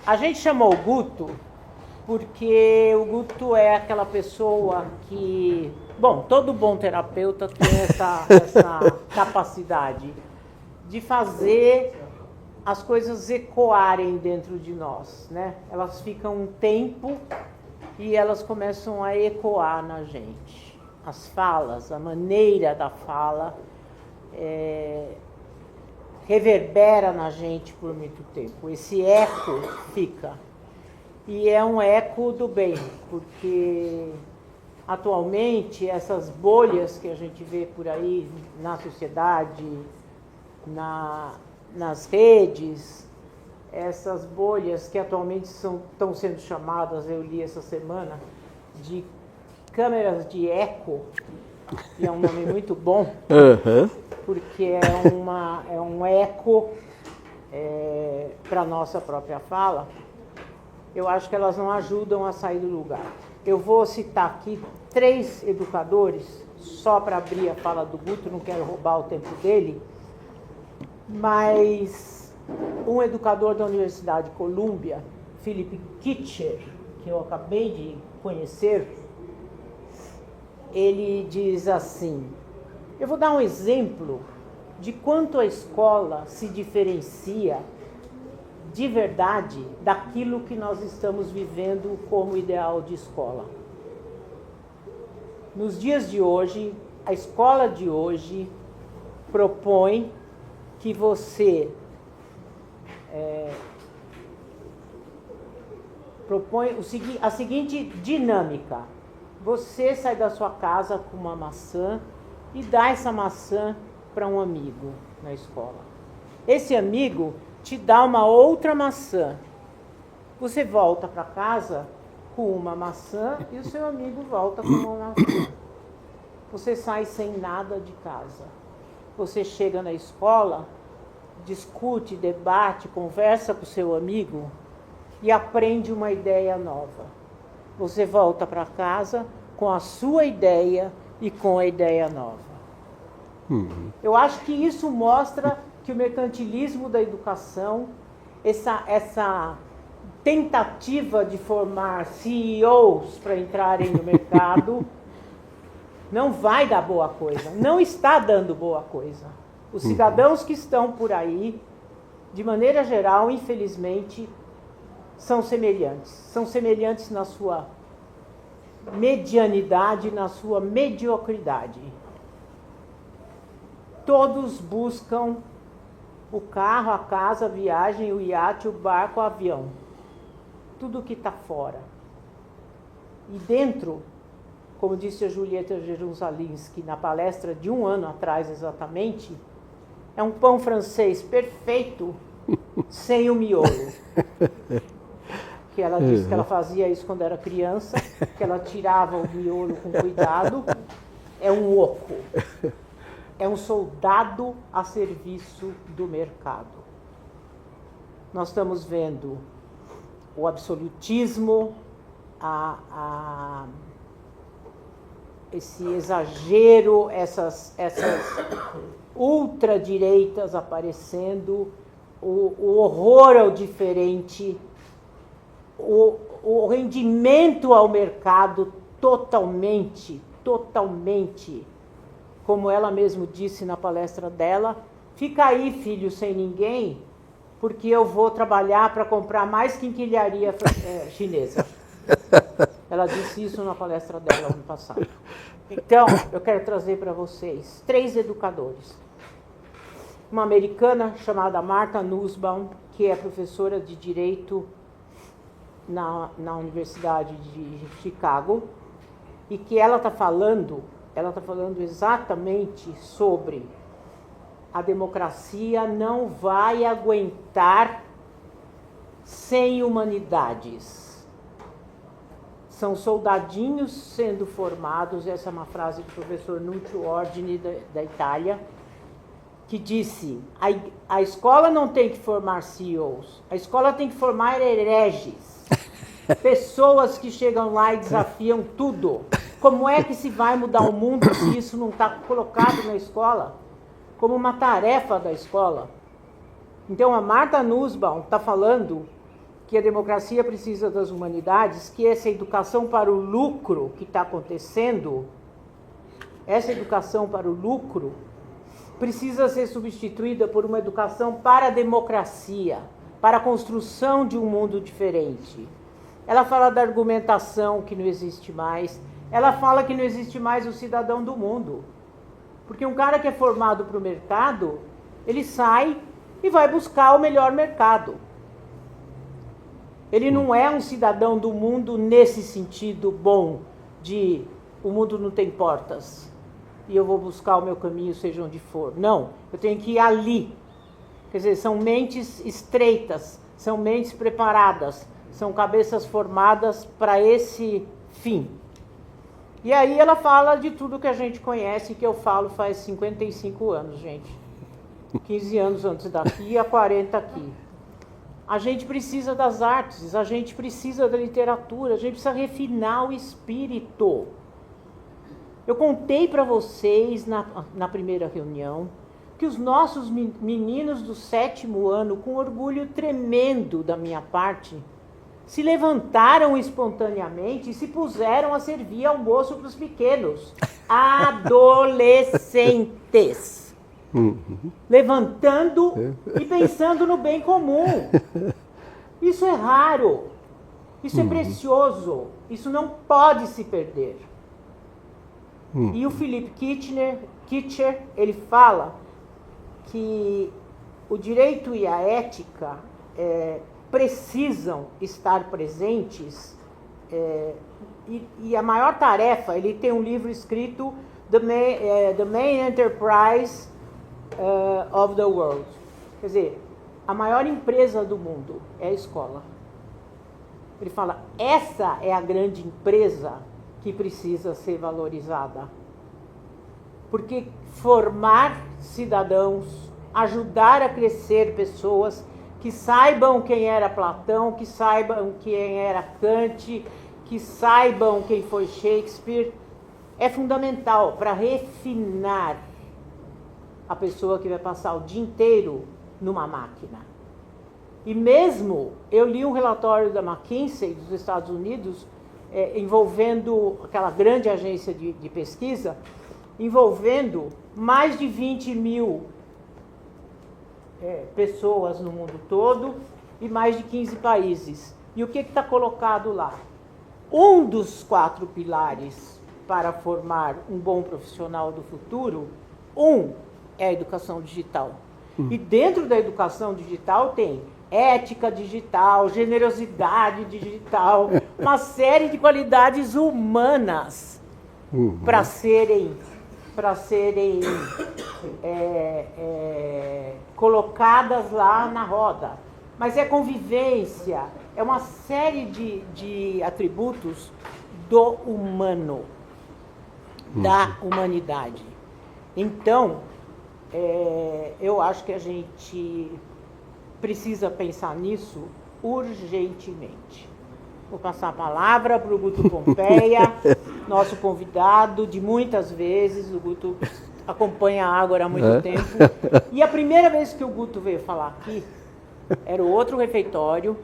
A gente chamou o Guto porque o Guto é aquela pessoa que... Bom, todo bom terapeuta tem essa capacidade de fazer as coisas ecoarem dentro de nós, né? Elas ficam um tempo e elas começam a ecoar na gente. As falas, a maneira da fala reverbera na gente por muito tempo. Esse eco fica. E é um eco do bem, porque atualmente essas bolhas que a gente vê por aí na sociedade, nas redes, essas bolhas que atualmente estão sendo chamadas, eu li essa semana, de câmeras de eco, e é um nome muito bom, porque é um eco para a nossa própria fala. Eu acho que elas não ajudam a sair do lugar. Eu vou citar aqui 3 educadores, só para abrir a fala do Guto, não quero roubar o tempo dele, mas um educador da Universidade de Columbia, Philip Kitcher, que eu acabei de conhecer, ele diz assim, eu vou dar um exemplo de quanto a escola se diferencia de verdade daquilo que nós estamos vivendo como ideal de escola. Nos dias de hoje, a escola de hoje propõe que você propõe a seguinte dinâmica. Você sai da sua casa com uma maçã e dá essa maçã para um amigo na escola. Esse amigo te dá uma outra maçã. Você volta para casa com uma maçã e o seu amigo volta com uma maçã. Você sai sem nada de casa. Você chega na escola, discute, debate, conversa com o seu amigo e aprende uma ideia nova. Você volta para casa com a sua ideia e com a ideia nova. Eu acho que isso mostra que o mercantilismo da educação, essa tentativa de formar CEOs para entrarem no mercado, não vai dar boa coisa, não está dando boa coisa. Os cidadãos que estão por aí, de maneira geral, infelizmente, são semelhantes na sua medianidade, na sua mediocridade. Todos buscam o carro, a casa, a viagem, o iate, o barco, o avião. Tudo que está fora. E dentro, como disse a Julieta Jerusalinski na palestra de 1 ano atrás exatamente, é um pão francês perfeito sem o miolo. Que ela disse que ela fazia isso quando era criança, que ela tirava o miolo com cuidado. É um oco. É um soldado a serviço do mercado. Nós estamos vendo o absolutismo, esse exagero, essas ultradireitas aparecendo, o horror ao diferente, o rendimento ao mercado totalmente, como ela mesma disse na palestra dela, fica aí, filho, sem ninguém, porque eu vou trabalhar para comprar mais quinquilharia chinesa. Ela disse isso na palestra dela ano passado. Então, eu quero trazer para vocês 3 educadores. Uma americana chamada Martha Nussbaum, que é professora de Direito na Universidade de Chicago, e que ela está falando exatamente sobre a democracia não vai aguentar sem humanidades. São soldadinhos sendo formados, essa é uma frase do professor Nuccio Ordine da Itália, que disse, a escola não tem que formar CEOs, a escola tem que formar hereges, pessoas que chegam lá e desafiam tudo. Como é que se vai mudar o mundo se isso não está colocado na escola como uma tarefa da escola? Então a Martha Nussbaum está falando que a democracia precisa das humanidades, que essa educação para o lucro que está acontecendo, essa educação para o lucro, precisa ser substituída por uma educação para a democracia, para a construção de um mundo diferente. Ela fala da argumentação que não existe mais, ela fala que não existe mais o cidadão do mundo. Porque um cara que é formado para o mercado, ele sai e vai buscar o melhor mercado. Ele não é um cidadão do mundo nesse sentido bom, de o mundo não tem portas e eu vou buscar o meu caminho, seja onde for. Não, eu tenho que ir ali. Quer dizer, são mentes estreitas, são mentes preparadas, são cabeças formadas para esse fim. E aí ela fala de tudo que a gente conhece, que eu falo faz 55 anos, gente. 15 anos antes daqui e há 40 aqui. A gente precisa das artes, a gente precisa da literatura, a gente precisa refinar o espírito. Eu contei para vocês na primeira reunião que os nossos meninos do 7º ano, com orgulho tremendo da minha parte, se levantaram espontaneamente e se puseram a servir almoço para os pequenos. Adolescentes. Levantando e pensando no bem comum. Isso é raro. Isso é precioso. Isso não pode se perder. E o Philip Kitcher, ele fala que o direito e a ética precisam estar presentes, e a maior tarefa, ele tem um livro escrito, The Main Enterprise of the World. Quer dizer, a maior empresa do mundo é a escola. Ele fala, essa é a grande empresa que precisa ser valorizada. Porque formar cidadãos, ajudar a crescer pessoas que saibam quem era Platão, que saibam quem era Kant, que saibam quem foi Shakespeare, é fundamental para refinar a pessoa que vai passar o dia inteiro numa máquina. E mesmo, eu li um relatório da McKinsey dos Estados Unidos, envolvendo aquela grande agência de pesquisa, envolvendo mais de 20 mil pessoas no mundo todo e mais de 15 países. E o que está colocado lá? Um dos 4 pilares para formar um bom profissional do futuro, é a educação digital. E dentro da educação digital tem ética digital, generosidade digital, uma série de qualidades humanas para serem colocadas lá na roda. Mas é convivência, é uma série de atributos do humano, da humanidade. Então, eu acho que a gente precisa pensar nisso urgentemente. Vou passar a palavra para o Guto Pompeia, nosso convidado de muitas vezes. O Guto acompanha a Ágora há muito tempo. E a primeira vez que o Guto veio falar aqui, era o outro refeitório.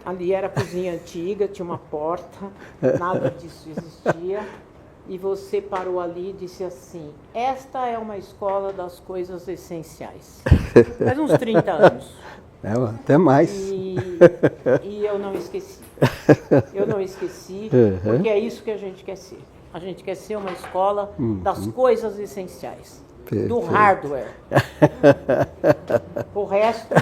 Ali era a cozinha antiga, tinha uma porta, nada disso existia. E você parou ali e disse assim, esta é uma escola das coisas essenciais. Faz uns 30 anos. Até mais. E eu não esqueci. Eu não esqueci, porque é isso que a gente quer ser. A gente quer ser uma escola das coisas essenciais. Do hardware. O resto...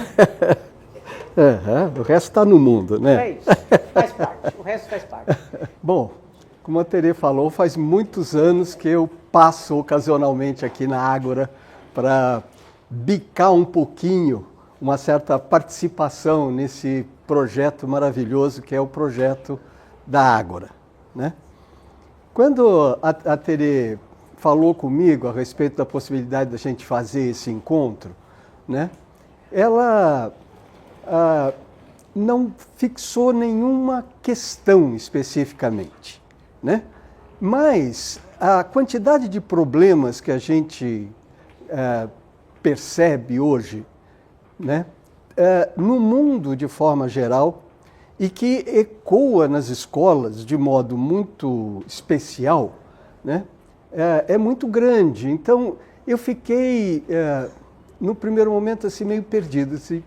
O resto está no mundo, né? É isso, faz parte. O resto faz parte. Bom, como a Tere falou, faz muitos anos que eu passo ocasionalmente aqui na Ágora para bicar um pouquinho uma certa participação nesse projeto maravilhoso que é o projeto da Ágora, né? Quando a Tere falou comigo a respeito da possibilidade da gente fazer esse encontro, né, ela não fixou nenhuma questão especificamente, né? Mas a quantidade de problemas que a gente percebe hoje, né, no mundo de forma geral, e que ecoa nas escolas de modo muito especial, né? É muito grande. Então, eu fiquei, no primeiro momento, assim, meio perdido. Assim,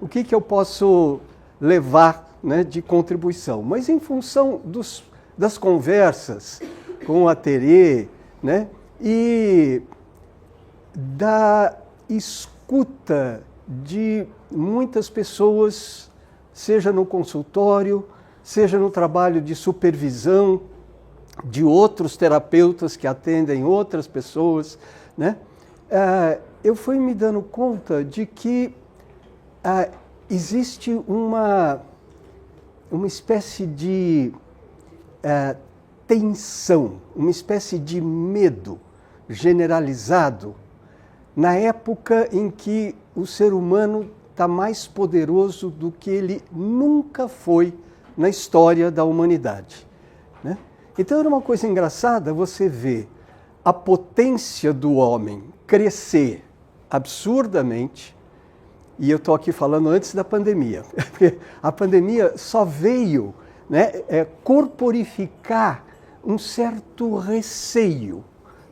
o que eu posso levar, né, de contribuição? Mas em função das conversas com a Terê, né, e da escuta de muitas pessoas, seja no consultório, seja no trabalho de supervisão de outros terapeutas que atendem outras pessoas, né? Eu fui me dando conta de que existe uma espécie de tensão, uma espécie de medo generalizado na época em que o ser humano está mais poderoso do que ele nunca foi na história da humanidade, né? Então era uma coisa engraçada você ver a potência do homem crescer absurdamente, e eu estou aqui falando antes da pandemia, porque a pandemia só veio, né, corporificar um certo receio,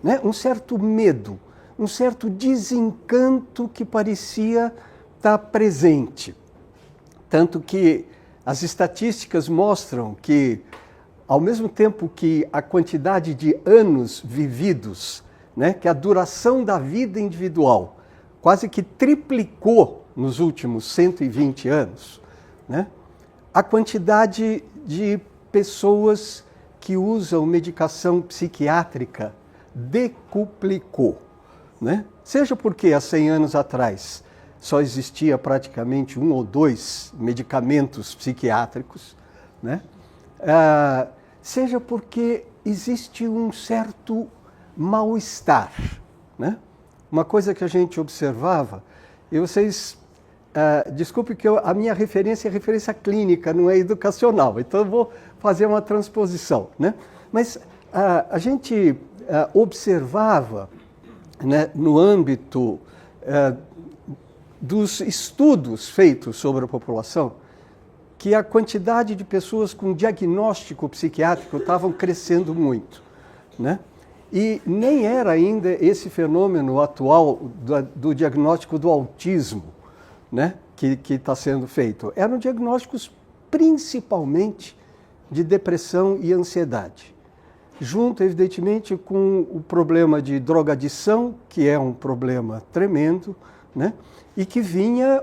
né, um certo medo, um certo desencanto que parecia estar presente. Tanto que as estatísticas mostram que, ao mesmo tempo que a quantidade de anos vividos, né, que a duração da vida individual quase que triplicou nos últimos 120 anos, né, a quantidade de pessoas que usam medicação psiquiátrica decuplicou, né? Seja porque há 100 anos atrás só existia praticamente 1 ou 2 medicamentos psiquiátricos, né? Seja porque existe um certo mal-estar, né? Uma coisa que a gente observava, e vocês, desculpe que a minha referência é referência clínica, não é educacional, então eu vou fazer uma transposição, né? Mas a gente observava, né, no âmbito dos estudos feitos sobre a população, que a quantidade de pessoas com diagnóstico psiquiátrico estavam crescendo muito, né? E nem era ainda esse fenômeno atual do diagnóstico do autismo, né, que está sendo feito. Eram diagnósticos principalmente de depressão e ansiedade, junto, evidentemente, com o problema de drogadição, que é um problema tremendo, né, e que vinha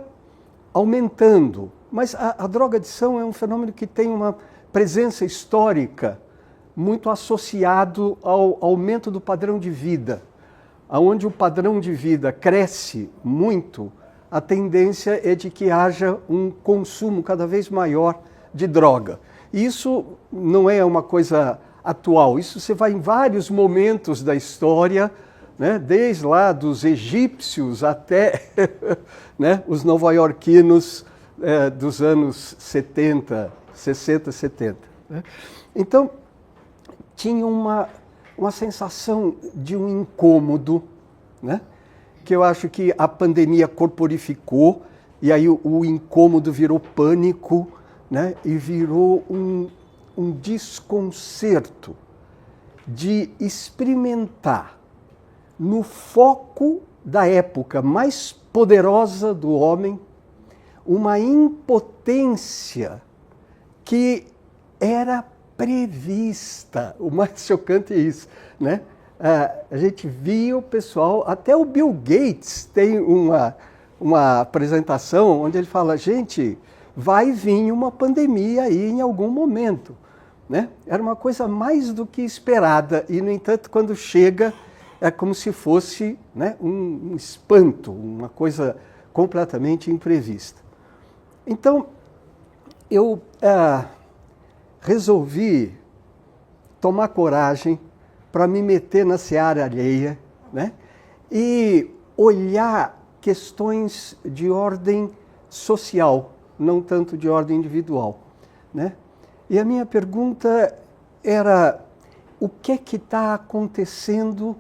aumentando. Mas a drogadição é um fenômeno que tem uma presença histórica muito associado ao aumento do padrão de vida. Onde o padrão de vida cresce muito, a tendência é de que haja um consumo cada vez maior de droga. E isso não é uma coisa atual, isso você vai em vários momentos da história, né, desde lá dos egípcios até né, os nova-iorquinos dos anos 70, 60, 70. Né? Então, tinha uma sensação de um incômodo, né, que eu acho que a pandemia corporificou, e aí o incômodo virou pânico, né, e virou um desconcerto de experimentar no foco da época mais poderosa do homem uma impotência que era prevista. O mais chocante é isso, né? A gente via o pessoal, até o Bill Gates tem uma apresentação onde ele fala, gente, vai vir uma pandemia aí em algum momento, né? Era uma coisa mais do que esperada e, no entanto, quando chega, é como se fosse, né, um espanto, uma coisa completamente imprevista. Então, eu resolvi tomar coragem para me meter na seara alheia, né, e olhar questões de ordem social, não tanto de ordem individual, né? E a minha pergunta era, o que está acontecendo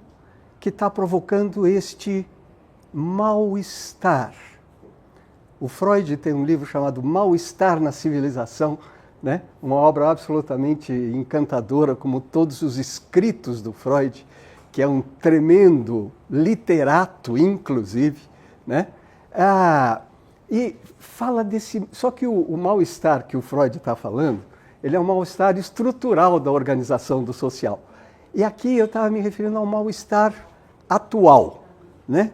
que está provocando este mal-estar? O Freud tem um livro chamado Mal-Estar na Civilização, né? Uma obra absolutamente encantadora, como todos os escritos do Freud, que é um tremendo literato, inclusive, né? E fala desse... Só que o mal-estar que o Freud está falando, ele é um mal-estar estrutural da organização do social. E aqui eu estava me referindo ao mal-estar atual, né?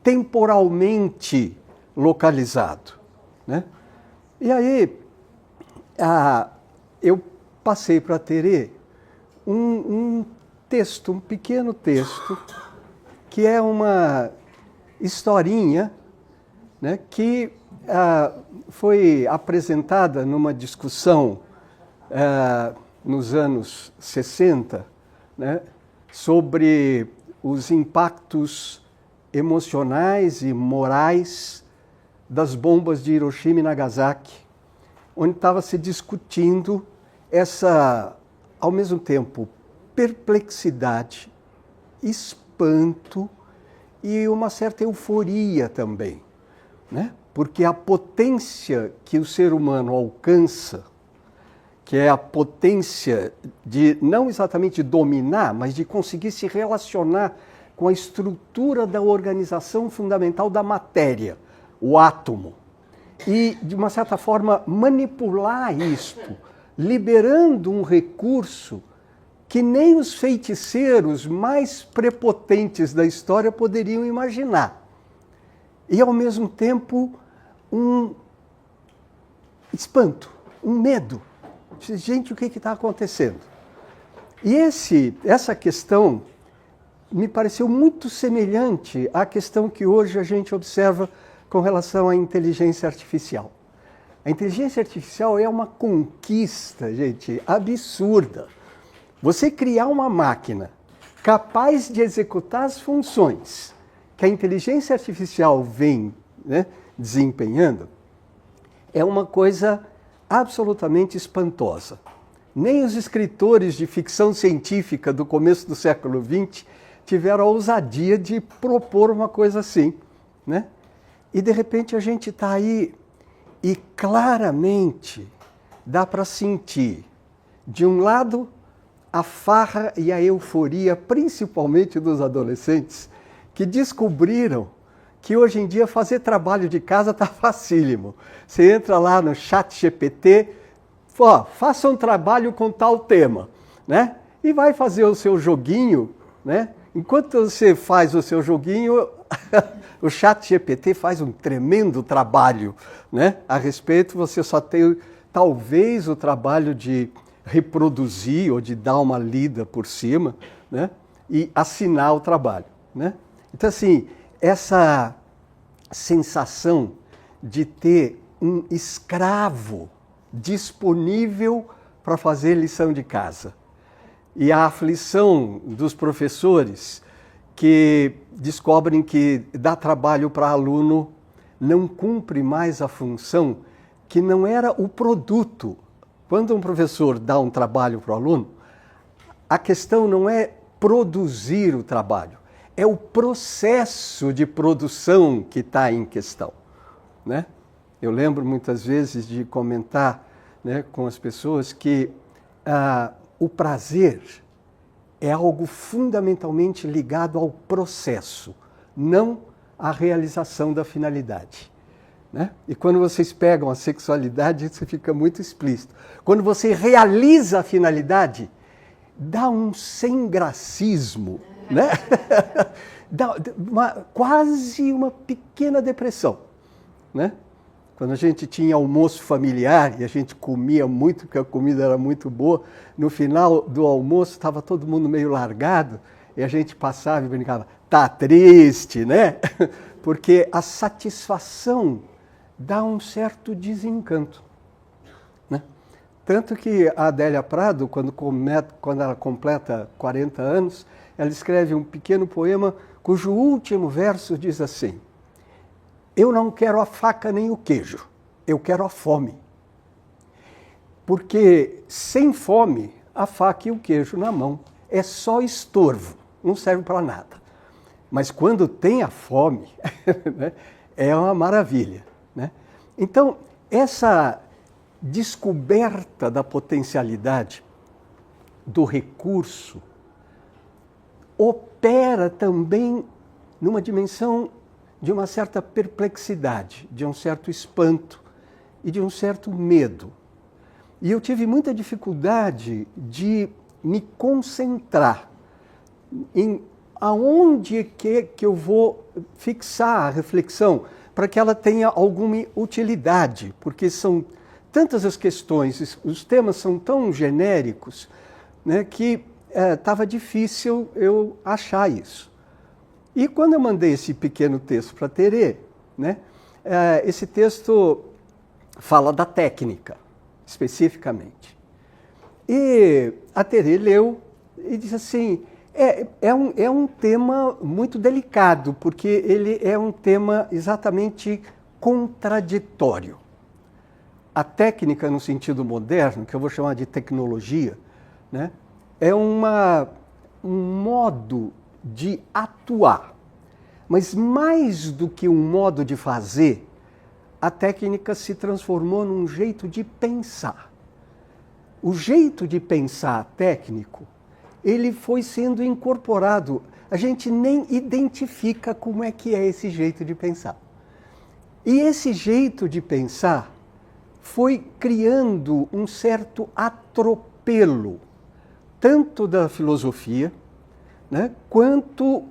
Temporalmente localizado, né? E aí eu passei para a Terê um texto, um pequeno texto, que é uma historinha, né, que foi apresentada numa discussão nos anos 60, né, sobre os impactos emocionais e morais das bombas de Hiroshima e Nagasaki, onde estava se discutindo essa, ao mesmo tempo, perplexidade, espanto e uma certa euforia também, né? Porque a potência que o ser humano alcança, que é a potência de não exatamente dominar, mas de conseguir se relacionar com a estrutura da organização fundamental da matéria, o átomo, e, de uma certa forma, manipular isto, liberando um recurso que nem os feiticeiros mais prepotentes da história poderiam imaginar. E, ao mesmo tempo, um espanto, um medo. Gente, o que está acontecendo? E essa questão me pareceu muito semelhante à questão que hoje a gente observa com relação à inteligência artificial. A inteligência artificial é uma conquista, gente, absurda. Você criar uma máquina capaz de executar as funções que a inteligência artificial vem, né, desempenhando, é uma coisa absolutamente espantosa. Nem os escritores de ficção científica do começo do século XX tiveram a ousadia de propor uma coisa assim, né? E, de repente, a gente está aí e claramente dá para sentir, de um lado, a farra e a euforia, principalmente dos adolescentes, que descobriram que hoje em dia fazer trabalho de casa está facílimo. Você entra lá no ChatGPT, faça um trabalho com tal tema, né? E vai fazer o seu joguinho, né? Enquanto você faz o seu joguinho, o ChatGPT faz um tremendo trabalho, né? A respeito, você só tem talvez o trabalho de reproduzir ou de dar uma lida por cima, né? E assinar o trabalho, né? Então, assim, essa sensação de ter um escravo disponível para fazer lição de casa. E a aflição dos professores que descobrem que dar trabalho para aluno não cumpre mais a função que não era o produto. Quando um professor dá um trabalho para o aluno, a questão não é produzir o trabalho, é o processo de produção que está em questão, né? Eu lembro muitas vezes de comentar, né, com as pessoas que o prazer é algo fundamentalmente ligado ao processo, não à realização da finalidade, né? E quando vocês pegam a sexualidade, isso fica muito explícito. Quando você realiza a finalidade, dá um sem-gracismo, né? Dá quase uma pequena depressão, né? Quando a gente tinha almoço familiar e a gente comia muito, porque a comida era muito boa, no final do almoço estava todo mundo meio largado e a gente passava e brincava, tá triste, né? Porque a satisfação dá um certo desencanto, né? Tanto que a Adélia Prado, quando ela completa 40 anos, ela escreve um pequeno poema cujo último verso diz assim: eu não quero a faca nem o queijo, eu quero a fome. Porque sem fome, a faca e o queijo na mão é só estorvo, não serve para nada. Mas quando tem a fome, né, é uma maravilha, né? Então, essa descoberta da potencialidade do recurso opera também numa dimensão de uma certa perplexidade, de um certo espanto e de um certo medo. E eu tive muita dificuldade de me concentrar em aonde que eu vou fixar a reflexão para que ela tenha alguma utilidade, porque são tantas as questões, os temas são tão genéricos, né, que estava difícil eu achar isso. E quando eu mandei esse pequeno texto para a Terê, né, esse texto fala da técnica, especificamente. E a Terê leu e disse assim, é um tema muito delicado, porque ele é um tema exatamente contraditório. A técnica, no sentido moderno, que eu vou chamar de tecnologia, né, é um modo de atuar. Mas mais do que um modo de fazer, a técnica se transformou num jeito de pensar. O jeito de pensar técnico, ele foi sendo incorporado. A gente nem identifica como é que é esse jeito de pensar. E esse jeito de pensar foi criando um certo atropelo, tanto da filosofia, né, quanto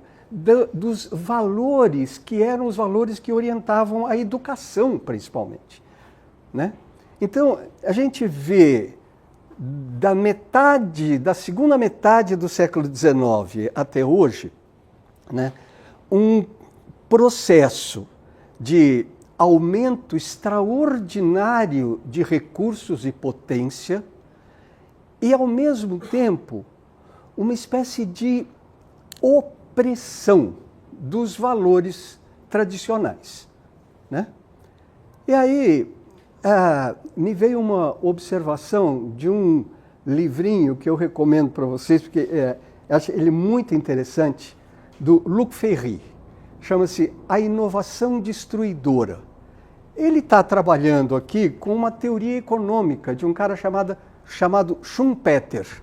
dos valores que eram os valores que orientavam a educação, principalmente, né? Então, a gente vê da segunda metade do século XIX até hoje, né, um processo de aumento extraordinário de recursos e potência e, ao mesmo tempo, uma espécie de opressão dos valores tradicionais, né? E aí me veio uma observação de um livrinho que eu recomendo para vocês, porque eu acho ele muito interessante, do Luc Ferry. Chama-se A Inovação Destruidora. Ele está trabalhando aqui com uma teoria econômica de um cara chamado Schumpeter,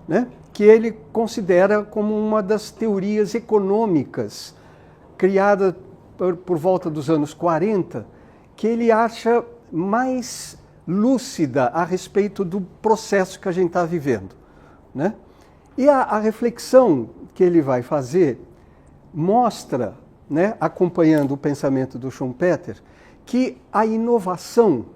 né, que ele considera como uma das teorias econômicas criada por volta dos anos 40, que ele acha mais lúcida a respeito do processo que a gente está vivendo, né? E a reflexão que ele vai fazer mostra, né, acompanhando o pensamento do Schumpeter, que a inovação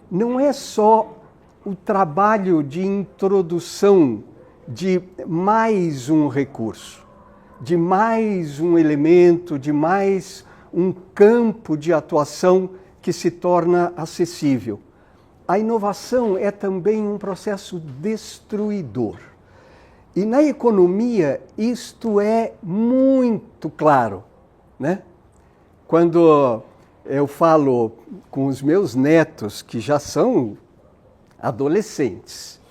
não é só o trabalho de introdução de mais um recurso, de mais um elemento, de mais um campo de atuação que se torna acessível. A inovação é também um processo destruidor. E na economia isto é muito claro, né? Quando eu falo com os meus netos, que já são adolescentes,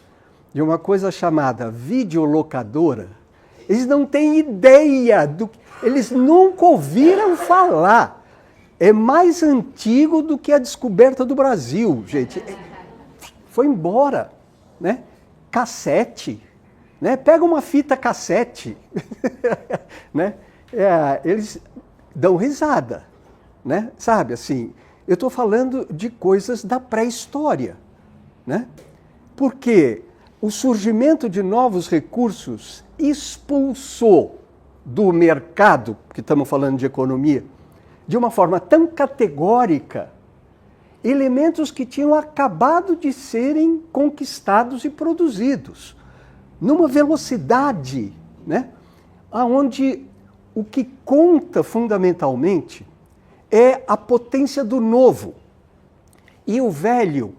de uma coisa chamada videolocadora, eles não têm ideia, eles nunca ouviram falar. É mais antigo do que a descoberta do Brasil, gente. Foi embora, né? Cassete, né? Pega uma fita cassete, né? Eles dão risada, né? Sabe, assim, eu estou falando de coisas da pré-história, né? Porque o surgimento de novos recursos expulsou do mercado, que estamos falando de economia, de uma forma tão categórica, elementos que tinham acabado de serem conquistados e produzidos, numa velocidade, né, onde o que conta fundamentalmente é a potência do novo. E o velho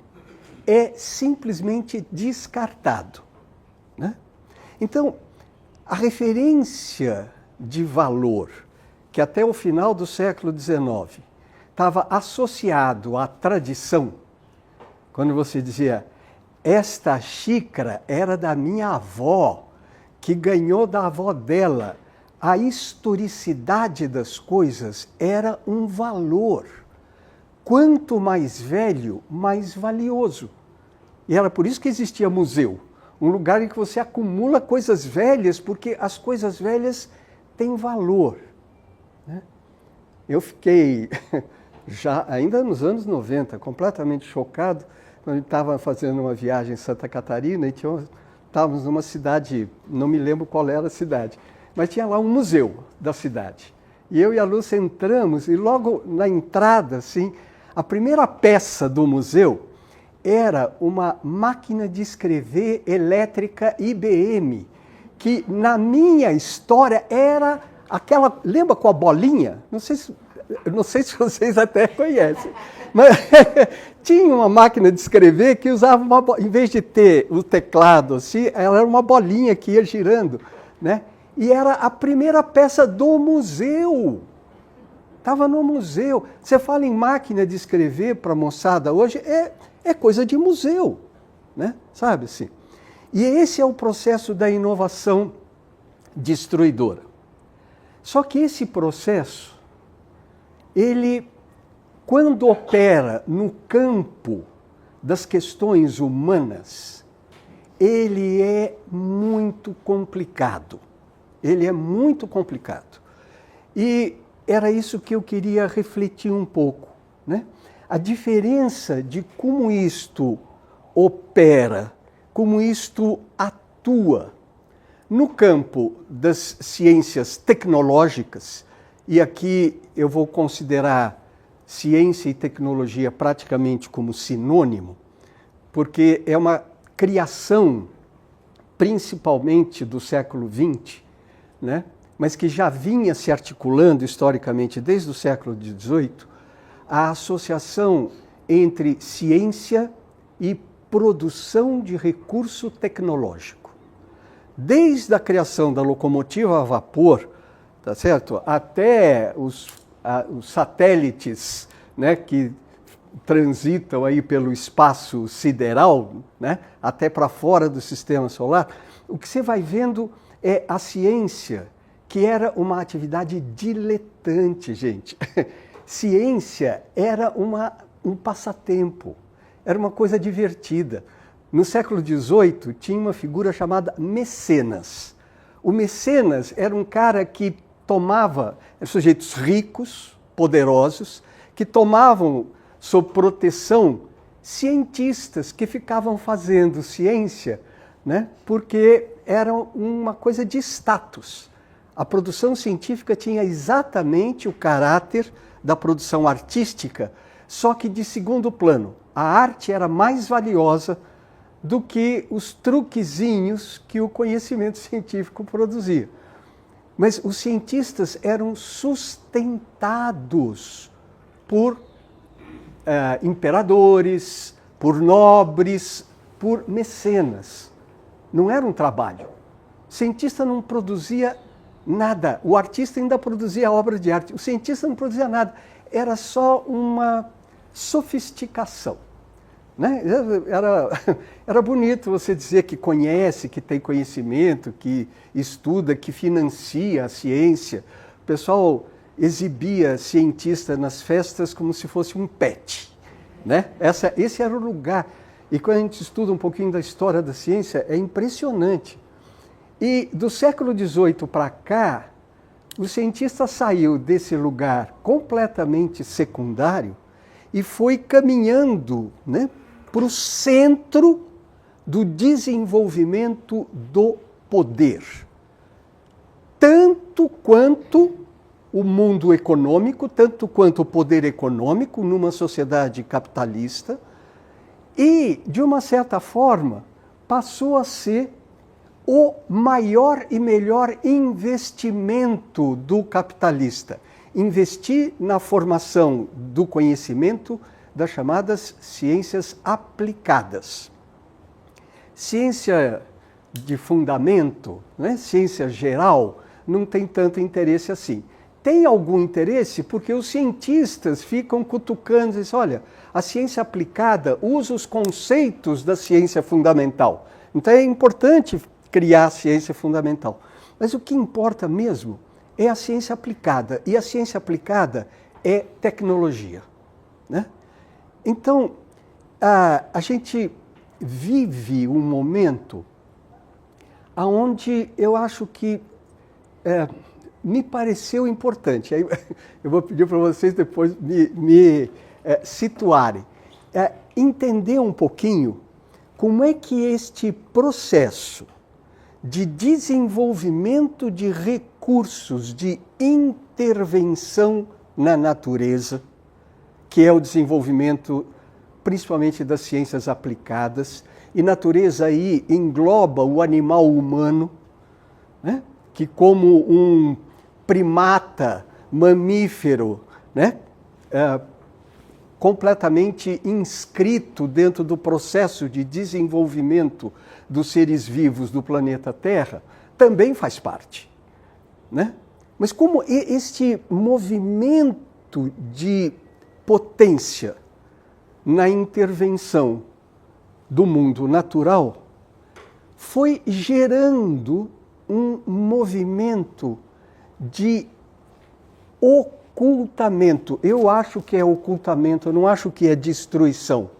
é simplesmente descartado, né? Então, a referência de valor que até o final do século XIX estava associado à tradição, quando você dizia, esta xícara era da minha avó, que ganhou da avó dela, a historicidade das coisas era um valor. quanto mais velho, mais valioso. E era por isso que existia museu. Um lugar em que você acumula coisas velhas, porque as coisas velhas têm valor. Né? Eu fiquei, já ainda nos anos 90, completamente chocado, quando estava fazendo uma viagem em Santa Catarina e estávamos numa cidade, não me lembro qual era a cidade, mas tinha lá um museu da cidade. E eu e a Lúcia entramos e logo na entrada, assim, a primeira peça do museu era uma máquina de escrever elétrica IBM, que na minha história era aquela, lembra com a bolinha? Não sei se vocês até conhecem, mas tinha uma máquina de escrever que usava em vez de ter o teclado assim, ela era uma bolinha que ia girando, né? E era a primeira peça do museu. Estava no museu. Você fala em máquina de escrever para a moçada hoje, é coisa de museu, né? Sabe assim? E esse é o processo da inovação destruidora. Só que esse processo, ele, quando opera no campo das questões humanas, ele é muito complicado. Ele é muito complicado. E era isso que eu queria refletir um pouco, né? A diferença de como isto opera, como isto atua no campo das ciências tecnológicas, e aqui eu vou considerar ciência e tecnologia praticamente como sinônimo, porque é uma criação principalmente do século XX, né? Mas que já vinha se articulando historicamente desde o século XVIII, a associação entre ciência e produção de recurso tecnológico. Desde a criação da locomotiva a vapor, tá certo? Até os satélites, né, que transitam aí pelo espaço sideral, né, até para fora do sistema solar, o que você vai vendo é a ciência, que era uma atividade diletante, gente. Ciência era um passatempo, era uma coisa divertida. No século XVIII tinha uma figura chamada mecenas. O mecenas era um cara que tomava, sujeitos ricos, poderosos, que tomavam sob proteção cientistas que ficavam fazendo ciência, né, porque era uma coisa de status. A produção científica tinha exatamente o caráter da produção artística, só que de segundo plano. A arte era mais valiosa do que os truquezinhos que o conhecimento científico produzia. Mas os cientistas eram sustentados por imperadores, por nobres, por mecenas. Não era um trabalho. O cientista não produzia nada. O artista ainda produzia obra de arte. O cientista não produzia nada. Era só uma sofisticação. Né? Era bonito você dizer que conhece, que tem conhecimento, que estuda, que financia a ciência. O pessoal exibia cientista nas festas como se fosse um pet. Né? Esse era o lugar. E quando a gente estuda um pouquinho da história da ciência, é impressionante. E do século XVIII para cá, o cientista saiu desse lugar completamente secundário e foi caminhando, né, para o centro do desenvolvimento do poder. Tanto quanto o mundo econômico, tanto quanto o poder econômico numa sociedade capitalista, e, de uma certa forma, passou a ser o maior e melhor investimento do capitalista. Investir na formação do conhecimento das chamadas ciências aplicadas. Ciência de fundamento, né? Ciência geral, não tem tanto interesse assim. Tem algum interesse porque os cientistas ficam cutucando e dizem, olha, a ciência aplicada usa os conceitos da ciência fundamental. Então é importante criar a ciência fundamental. Mas o que importa mesmo é a ciência aplicada. E a ciência aplicada é tecnologia. né? Então, a gente vive um momento onde eu acho que me pareceu importante. Aí eu vou pedir para vocês depois me situarem. Entender um pouquinho como é que este processo de desenvolvimento de recursos de intervenção na natureza, que é o desenvolvimento principalmente das ciências aplicadas, e natureza aí engloba o animal humano, né? Que como um primata mamífero, né? Completamente inscrito dentro do processo de desenvolvimento dos seres vivos do planeta Terra, também faz parte, né? Mas como este movimento de potência na intervenção do mundo natural foi gerando um movimento de ocultamento. Eu acho que é ocultamento, eu não acho que é destruição.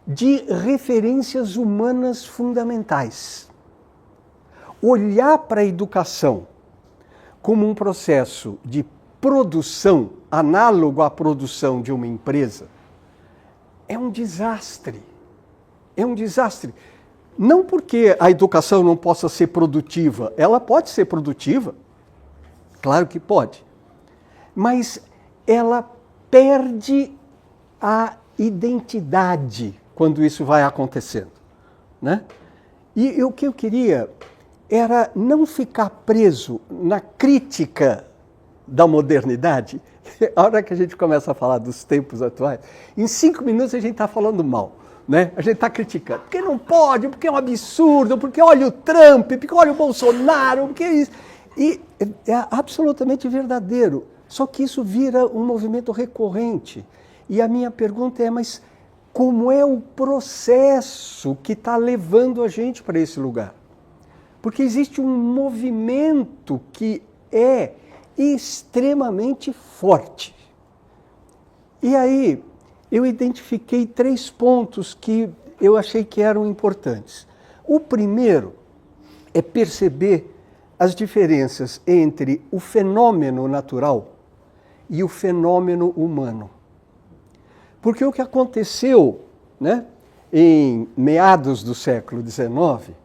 De referências humanas fundamentais. Olhar para a educação como um processo de produção, análogo à produção de uma empresa, é um desastre. É um desastre. Não porque a educação não possa ser produtiva. Ela pode ser produtiva. Claro que pode. Mas ela perde a identidade quando isso vai acontecendo, né? E o que eu queria era não ficar preso na crítica da modernidade. A hora que a gente começa a falar dos tempos atuais, em 5 minutos a gente está falando mal, né? A gente está criticando. Porque não pode, porque é um absurdo, porque olha o Trump, porque olha o Bolsonaro, porque isso. E é absolutamente verdadeiro. Só que isso vira um movimento recorrente. E a minha pergunta é, mas como é o processo que está levando a gente para esse lugar? Porque existe um movimento que é extremamente forte. E aí, eu identifiquei 3 pontos que eu achei que eram importantes. O primeiro é perceber as diferenças entre o fenômeno natural e o fenômeno humano. Porque o que aconteceu, né, em meados do século XIX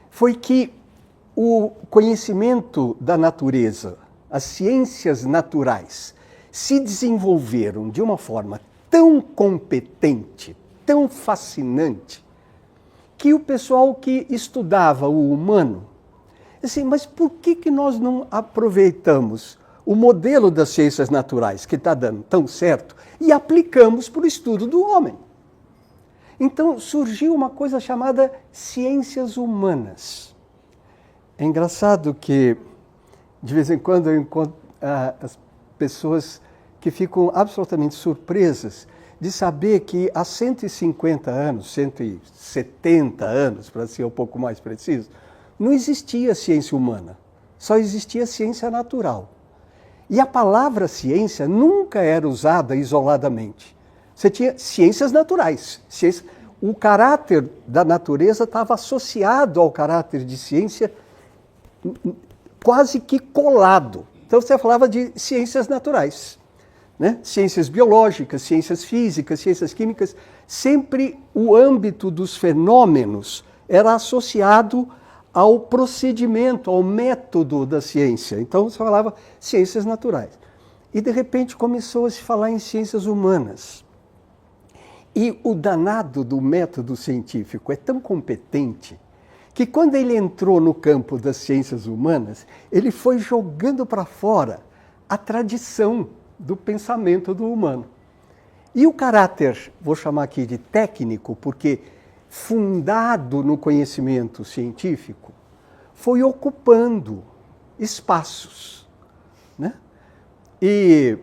foi que o conhecimento da natureza, as ciências naturais, se desenvolveram de uma forma tão competente, tão fascinante, que o pessoal que estudava o humano, assim, mas por que nós não aproveitamos o modelo das ciências naturais, que está dando tão certo, e aplicamos para o estudo do homem? Então surgiu uma coisa chamada ciências humanas. É engraçado que, de vez em quando, eu encontro as pessoas que ficam absolutamente surpresas de saber que há 150 anos, 170 anos, para ser um pouco mais preciso, não existia ciência humana, só existia ciência natural. E a palavra ciência nunca era usada isoladamente. Você tinha ciências naturais. O caráter da natureza estava associado ao caráter de ciência quase que colado. Então você falava de ciências naturais, né? Ciências biológicas, ciências físicas, ciências químicas. Sempre o âmbito dos fenômenos era associado ao procedimento, ao método da ciência. Então você falava ciências naturais. E de repente começou a se falar em ciências humanas. E o danado do método científico é tão competente que quando ele entrou no campo das ciências humanas, ele foi jogando para fora a tradição do pensamento do humano. E o caráter, vou chamar aqui de técnico, porque fundado no conhecimento científico, foi ocupando espaços, né? E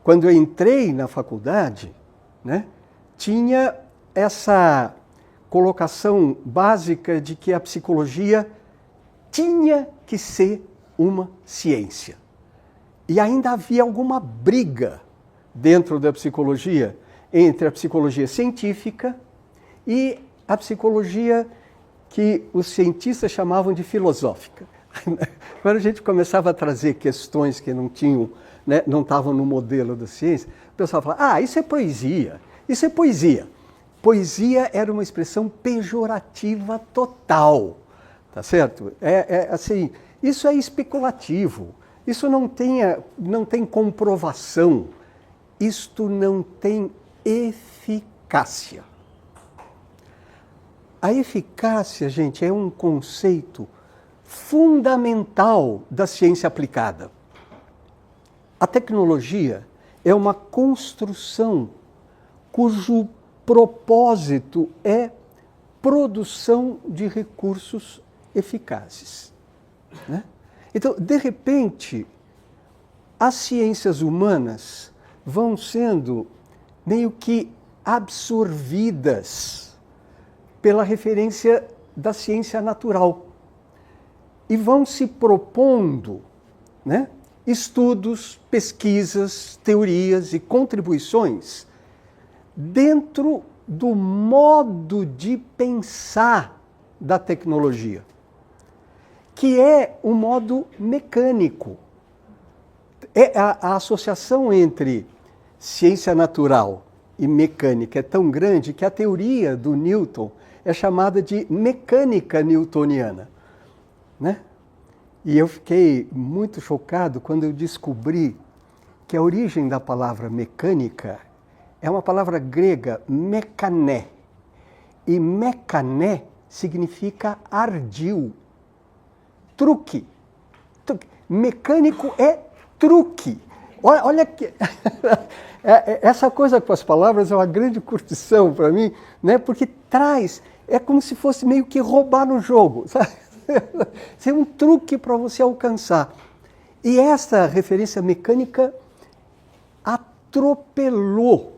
quando eu entrei na faculdade, né, tinha essa colocação básica de que a psicologia tinha que ser uma ciência. E ainda havia alguma briga dentro da psicologia entre a psicologia científica e a psicologia que os cientistas chamavam de filosófica. Quando a gente começava a trazer questões que não tinham, né, não estavam no modelo da ciência, o pessoal falava, isso é poesia, isso é poesia. Poesia era uma expressão pejorativa total, tá certo? Assim, isso é especulativo, isso não tem comprovação, isto não tem eficácia. A eficácia, gente, é um conceito fundamental da ciência aplicada. A tecnologia é uma construção cujo propósito é produção de recursos eficazes, né? Então, de repente, as ciências humanas vão sendo meio que absorvidas pela referência da ciência natural e vão se propondo, né, estudos, pesquisas, teorias e contribuições dentro do modo de pensar da tecnologia, que é um modo mecânico. A associação entre ciência natural e mecânica é tão grande que a teoria do Newton é chamada de mecânica newtoniana, né? E eu fiquei muito chocado quando eu descobri que a origem da palavra mecânica é uma palavra grega, mekané. E mekané significa ardil, truque. Mecânico é truque. Olha que... Essa coisa com as palavras é uma grande curtição para mim, né? Porque traz, é como se fosse meio que roubar no jogo, sabe? Isso é um truque para você alcançar. E essa referência mecânica atropelou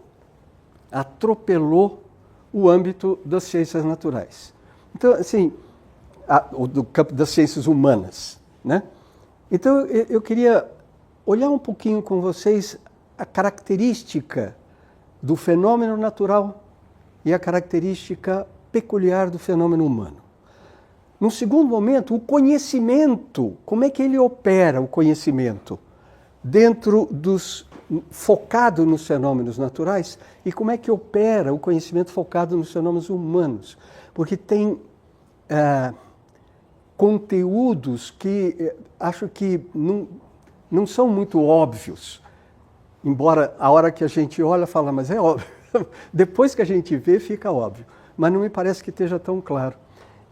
o âmbito das ciências naturais. Então, assim, do campo das ciências humanas, né? Então, eu queria olhar um pouquinho com vocês a característica do fenômeno natural e a característica peculiar do fenômeno humano. No segundo momento, o conhecimento, como é que ele opera o conhecimento focado nos fenômenos naturais e como é que opera o conhecimento focado nos fenômenos humanos. Porque tem conteúdos que acho que não são muito óbvios, embora a hora que a gente olha fala, mas é óbvio. Depois que a gente vê, fica óbvio. Mas não me parece que esteja tão claro.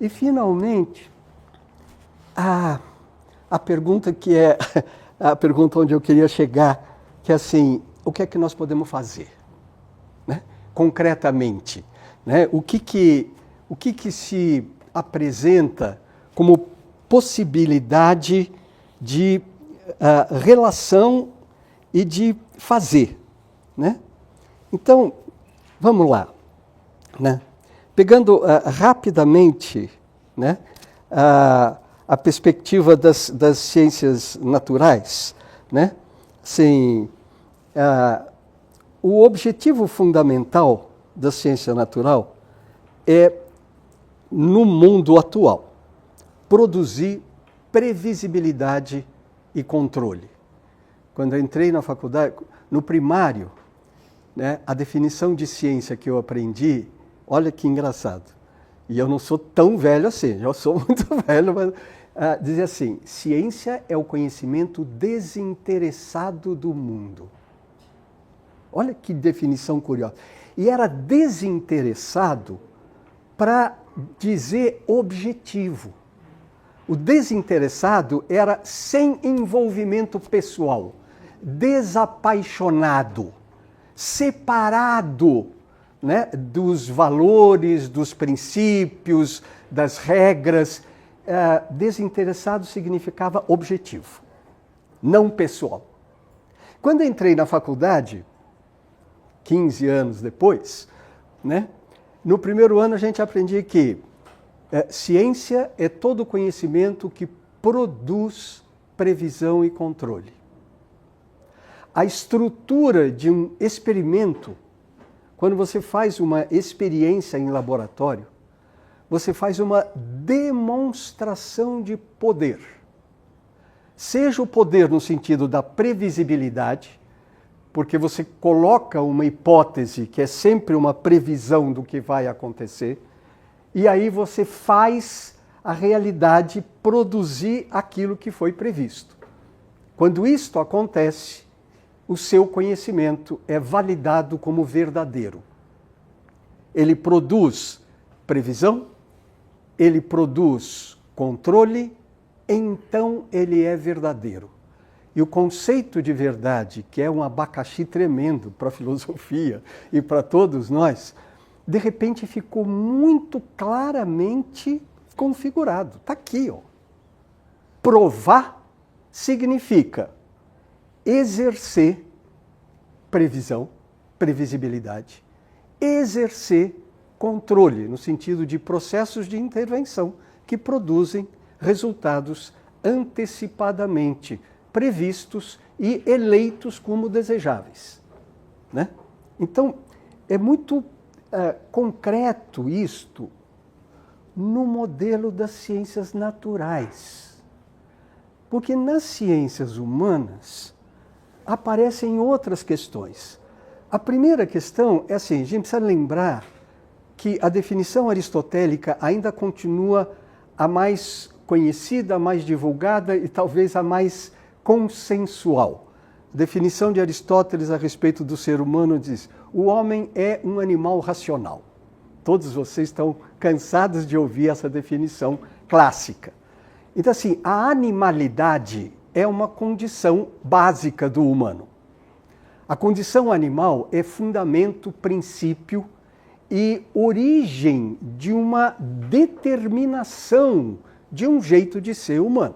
E, finalmente, a pergunta que é a pergunta onde eu queria chegar, que é assim, o que é que nós podemos fazer, né? Concretamente, né? O que se apresenta como possibilidade de relação e de fazer, né? Então, vamos lá, né? Pegando rapidamente, né, a perspectiva das ciências naturais, né? Assim, o objetivo fundamental da ciência natural é, no mundo atual, produzir previsibilidade e controle. Quando eu entrei na faculdade, no primário, né, a definição de ciência que eu aprendi, olha que engraçado, e eu não sou tão velho assim, eu sou muito velho, mas dizia assim, ciência é o conhecimento desinteressado do mundo. Olha que definição curiosa. E era desinteressado para dizer objetivo. O desinteressado era sem envolvimento pessoal, desapaixonado, separado, né, dos valores, dos princípios, das regras. Desinteressado significava objetivo, não pessoal. Quando entrei na faculdade, 15 anos depois, né, no primeiro ano a gente aprendia que ciência é todo conhecimento que produz previsão e controle. A estrutura de um experimento, quando você faz uma experiência em laboratório, você faz uma demonstração de poder. Seja o poder no sentido da previsibilidade, porque você coloca uma hipótese que é sempre uma previsão do que vai acontecer, e aí você faz a realidade produzir aquilo que foi previsto. Quando isto acontece, o seu conhecimento é validado como verdadeiro. Ele produz previsão, ele produz controle, então ele é verdadeiro. E o conceito de verdade, que é um abacaxi tremendo para a filosofia e para todos nós, de repente ficou muito claramente configurado. Está aqui, ó. Provar significa exercer previsão, previsibilidade, exercer controle, no sentido de processos de intervenção que produzem resultados antecipadamente previstos e eleitos como desejáveis, né? Então, é muito concreto isto no modelo das ciências naturais. Porque nas ciências humanas aparecem outras questões. A primeira questão é assim, a gente precisa lembrar que a definição aristotélica ainda continua a mais conhecida, a mais divulgada e talvez a mais consensual. A definição de Aristóteles a respeito do ser humano diz: o homem é um animal racional. Todos vocês estão cansados de ouvir essa definição clássica. Então, assim, a animalidade é uma condição básica do humano. A condição animal é fundamento, princípio e origem de uma determinação de um jeito de ser humano.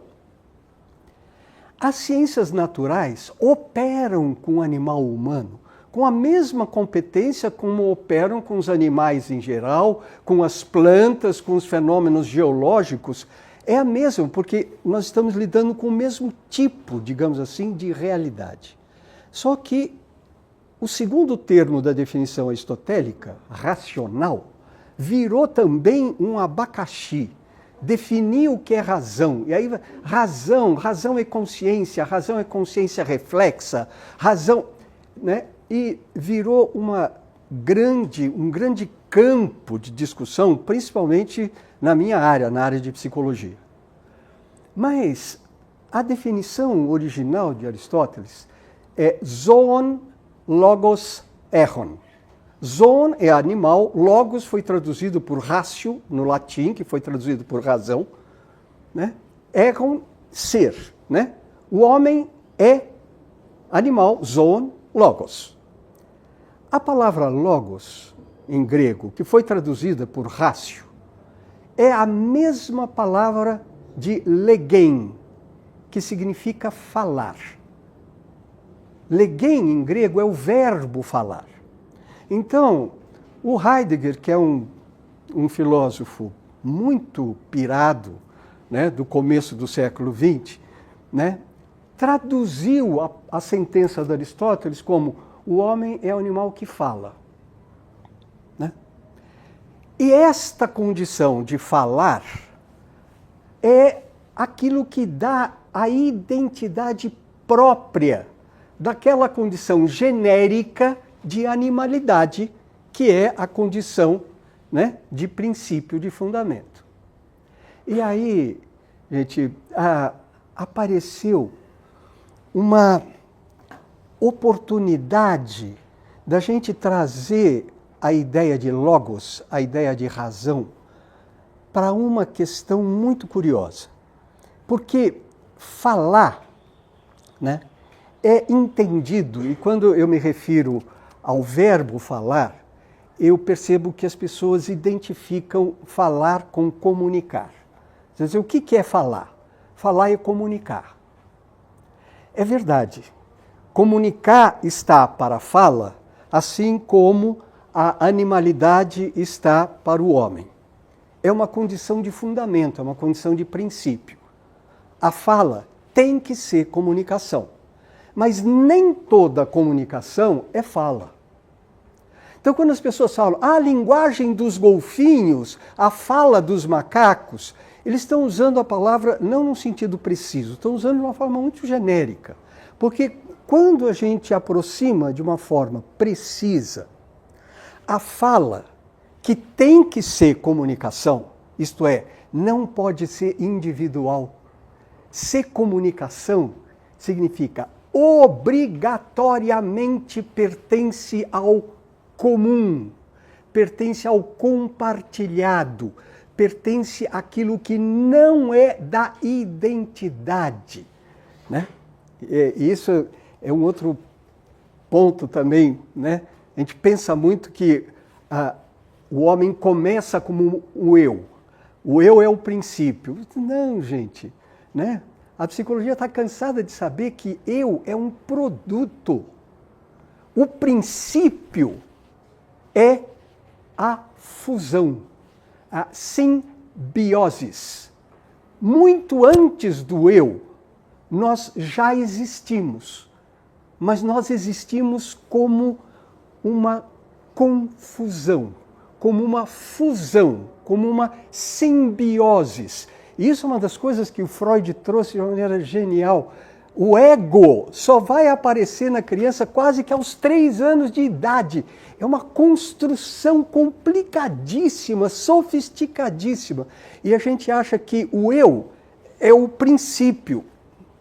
As ciências naturais operam com o animal humano com a mesma competência como operam com os animais em geral, com as plantas, com os fenômenos geológicos. É a mesma, porque nós estamos lidando com o mesmo tipo, digamos assim, de realidade. Só que o segundo termo da definição aristotélica, racional, virou também um abacaxi. Definir o que é razão. E aí, razão é consciência reflexa, razão, né? E virou um grande campo de discussão, principalmente na minha área, na área de psicologia. Mas a definição original de Aristóteles é zoon, logos, erron. Zoon é animal, logos foi traduzido por ratio, no latim, que foi traduzido por razão, né? Erron, ser, né? O homem é animal, zoon, logos. A palavra logos, em grego, que foi traduzida por ratio, é a mesma palavra de legein, que significa falar. Legein, em grego, é o verbo falar. Então, o Heidegger, que é um filósofo muito pirado, né, do começo do século XX, né, traduziu a sentença de Aristóteles como o homem é o animal que fala, né? E esta condição de falar é aquilo que dá a identidade própria daquela condição genérica de animalidade, que é a condição, né, de princípio de fundamento. E aí, gente, apareceu uma oportunidade da gente trazer a ideia de logos, a ideia de razão, para uma questão muito curiosa. Porque falar, né, é entendido, e quando eu me refiro ao verbo falar, eu percebo que as pessoas identificam falar com comunicar. Quer dizer, o que é falar? Falar é comunicar. É verdade. Comunicar está para a fala, assim como a animalidade está para o homem. É uma condição de fundamento, é uma condição de princípio. A fala tem que ser comunicação, mas nem toda comunicação é fala. Então, quando as pessoas falam a linguagem dos golfinhos, a fala dos macacos, eles estão usando a palavra não num sentido preciso, estão usando de uma forma muito genérica. Porque quando a gente aproxima de uma forma precisa, a fala, que tem que ser comunicação, isto é, não pode ser individual. Ser comunicação significa obrigatoriamente pertence ao comum, pertence ao compartilhado, pertence àquilo que não é da identidade, né? Isso é um outro ponto também, né? A gente pensa muito que o homem começa como o eu. O eu é o princípio. Não, gente, né? A psicologia está cansada de saber que eu é um produto. O princípio é a fusão, a simbiose. Muito antes do eu, nós já existimos, mas nós existimos como uma confusão, como uma fusão, como uma simbiose. Isso é uma das coisas que o Freud trouxe de uma maneira genial. O ego só vai aparecer na criança quase que aos 3 anos de idade. É uma construção complicadíssima, sofisticadíssima. E a gente acha que o eu é o princípio.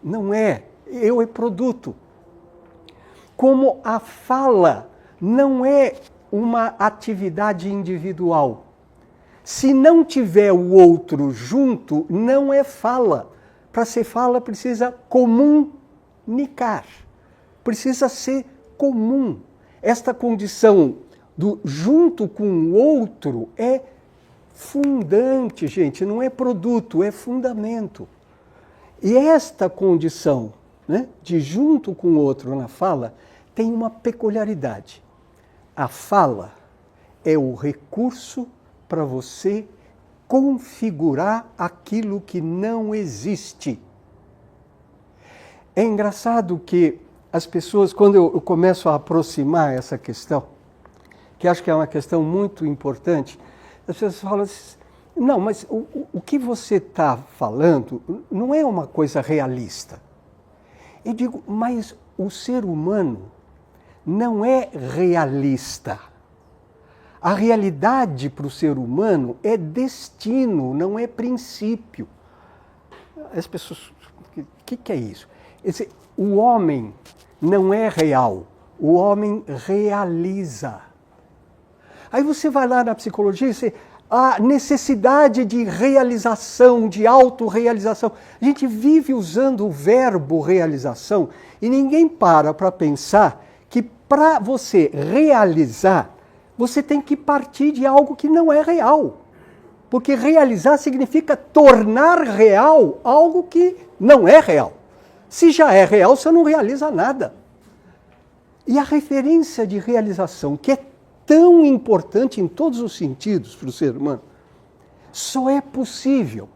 Não é. Eu é produto. Como a fala não é uma atividade individual. Se não tiver o outro junto, não é fala. Para ser fala, precisa comunicar. Precisa ser comum. Esta condição do junto com o outro é fundante, gente. Não é produto, é fundamento. E esta condição, né, de junto com o outro na fala tem uma peculiaridade. A fala é o recurso para você configurar aquilo que não existe. É engraçado que as pessoas, quando eu começo a aproximar essa questão, que acho que é uma questão muito importante, as pessoas falam assim, não, mas o que você está falando não é uma coisa realista. Eu digo, mas o ser humano não é realista. A realidade para o ser humano é destino, não é princípio. As pessoas, o que é isso? O homem não é real, o homem realiza. Aí você vai lá na psicologia e você, a necessidade de realização, de autorrealização. A gente vive usando o verbo realização e ninguém para pensar que para você realizar, você tem que partir de algo que não é real. Porque realizar significa tornar real algo que não é real. Se já é real, você não realiza nada. E a referência de realização, que é tão importante em todos os sentidos para o ser humano, só é possível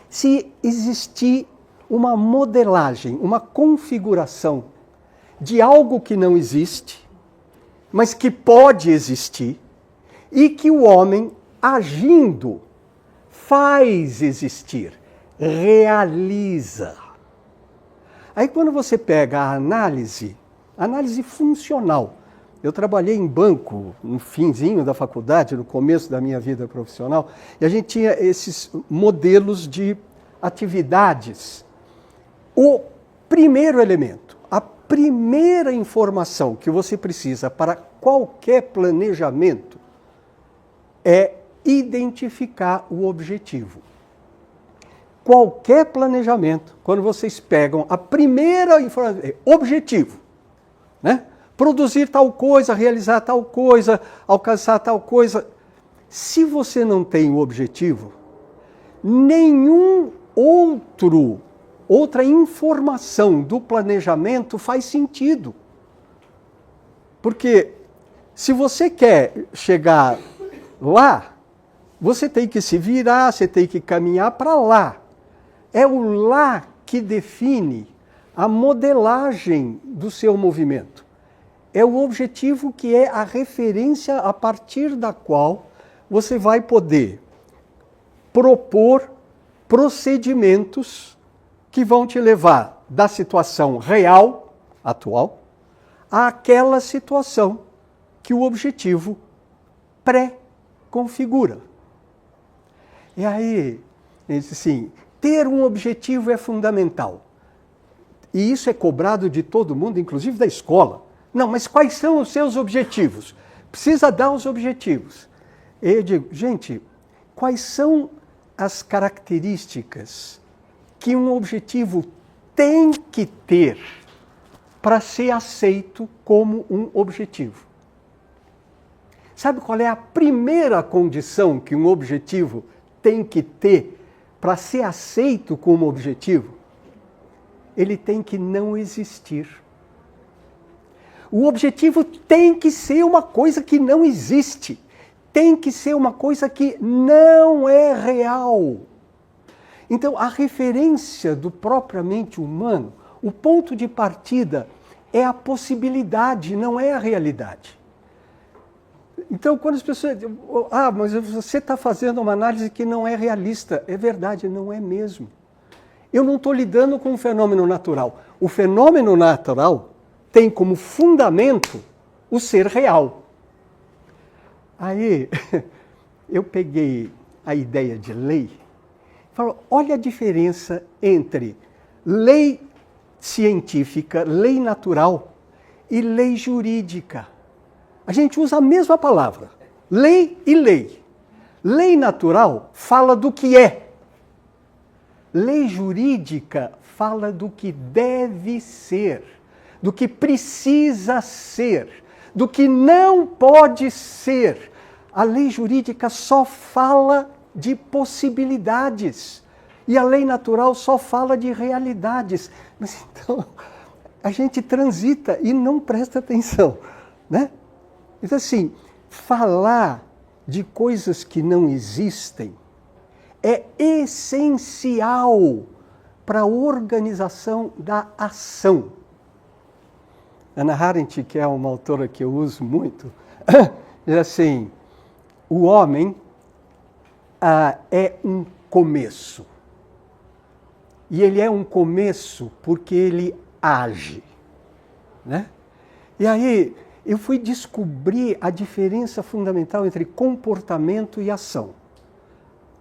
se existir uma modelagem, uma configuração de algo que não existe, mas que pode existir, e que o homem, agindo, faz existir, realiza. Aí quando você pega a análise funcional, eu trabalhei em banco no finzinho da faculdade, no começo da minha vida profissional, e a gente tinha esses modelos de atividades. O primeiro elemento, a primeira informação que você precisa para qualquer planejamento é identificar o objetivo. Qualquer planejamento, quando vocês pegam a primeira informação, é objetivo, né? Produzir tal coisa, realizar tal coisa, alcançar tal coisa. Se você não tem o objetivo, nenhum outra informação do planejamento faz sentido. Porque se você quer chegar lá, você tem que se virar, você tem que caminhar para lá. É o lá que define a modelagem do seu movimento. é o objetivo que é a referência a partir da qual você vai poder propor procedimentos que vão te levar da situação real, atual, àquela situação que o objetivo pré-configura. E aí, assim, ter um objetivo é fundamental. E isso é cobrado de todo mundo, inclusive da escola. Não, mas quais são os seus objetivos? Precisa dar os objetivos. Eu digo, gente, quais são as características que um objetivo tem que ter para ser aceito como um objetivo? Sabe qual é a primeira condição que um objetivo tem que ter para ser aceito como objetivo? Ele tem que não existir. O objetivo tem que ser uma coisa que não existe. Tem que ser uma coisa que não é real. Então, a referência do propriamente humano, o ponto de partida é a possibilidade, não é a realidade. Então, quando as pessoas dizem, mas você está fazendo uma análise que não é realista. É verdade, não é mesmo. Eu não estou lidando com um fenômeno natural. O fenômeno natural tem como fundamento o ser real. Aí, eu peguei a ideia de lei e falo, olha a diferença entre lei científica, lei natural e lei jurídica. A gente usa a mesma palavra, lei e lei. Lei natural fala do que é. Lei jurídica fala do que deve ser, do que precisa ser, do que não pode ser. A lei jurídica só fala de possibilidades e a lei natural só fala de realidades. Mas então, a gente transita e não presta atenção, né? Então, assim, falar de coisas que não existem é essencial para a organização da ação. Hannah Arendt, que é uma autora que eu uso muito, diz assim, o homem é um começo. E ele é um começo porque ele age, né? E aí eu fui descobrir a diferença fundamental entre comportamento e ação.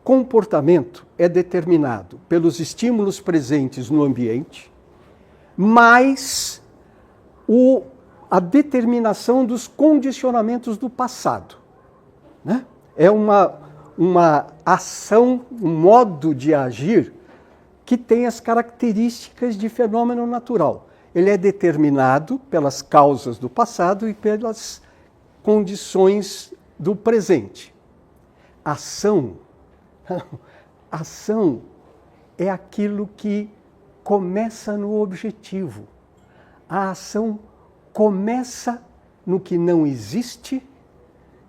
Comportamento é determinado pelos estímulos presentes no ambiente, mais a determinação dos condicionamentos do passado, né? É uma ação, um modo de agir que tem as características de fenômeno natural. Ele é determinado pelas causas do passado e pelas condições do presente. Ação é aquilo que começa no objetivo. A ação começa no que não existe,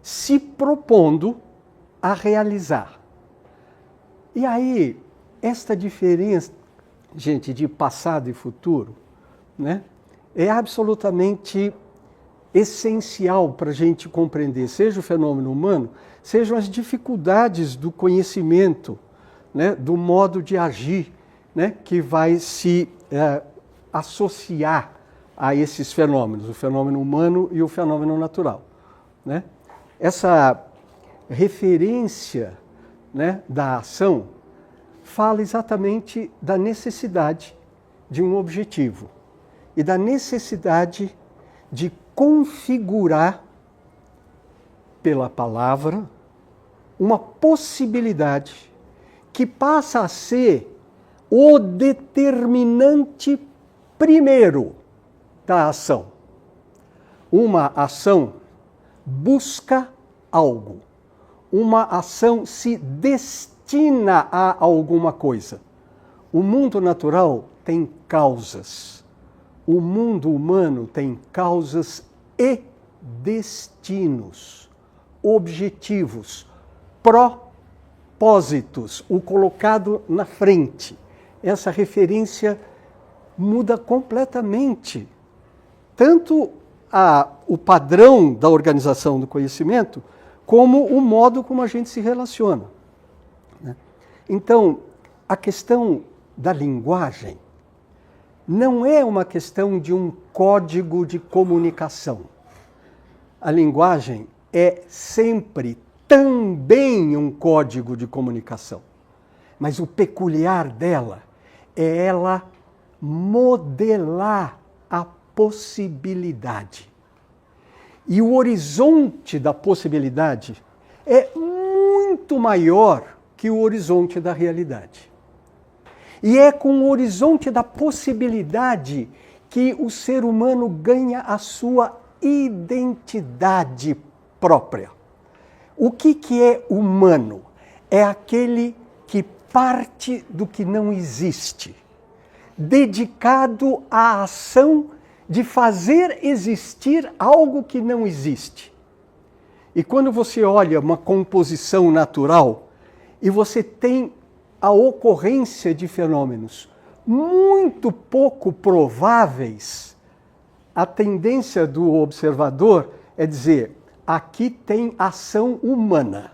se propondo a realizar. E aí, esta diferença, gente, de passado e futuro, né, é absolutamente essencial para a gente compreender, seja o fenômeno humano, sejam as dificuldades do conhecimento, né, do modo de agir, né, que vai se associar a esses fenômenos, o fenômeno humano e o fenômeno natural, né? Essa referência, né, da ação fala exatamente da necessidade de um objetivo e da necessidade de configurar pela palavra uma possibilidade que passa a ser o determinante primeiro da ação. Uma ação busca algo. Uma ação se destina a alguma coisa. O mundo natural tem causas. O mundo humano tem causas e destinos, objetivos, propósitos, o colocado na frente. Essa referência muda completamente tanto o padrão da organização do conhecimento como o modo como a gente se relaciona, né? Então, a questão da linguagem não é uma questão de um código de comunicação. A linguagem é sempre também um código de comunicação. Mas o peculiar dela é ela modelar a possibilidade. E o horizonte da possibilidade é muito maior que o horizonte da realidade. E é com o horizonte da possibilidade que o ser humano ganha a sua identidade própria. O que é humano? É aquele que parte do que não existe, dedicado à ação de fazer existir algo que não existe. E quando você olha uma composição natural e você tem a ocorrência de fenômenos muito pouco prováveis, a tendência do observador é dizer, aqui tem ação humana.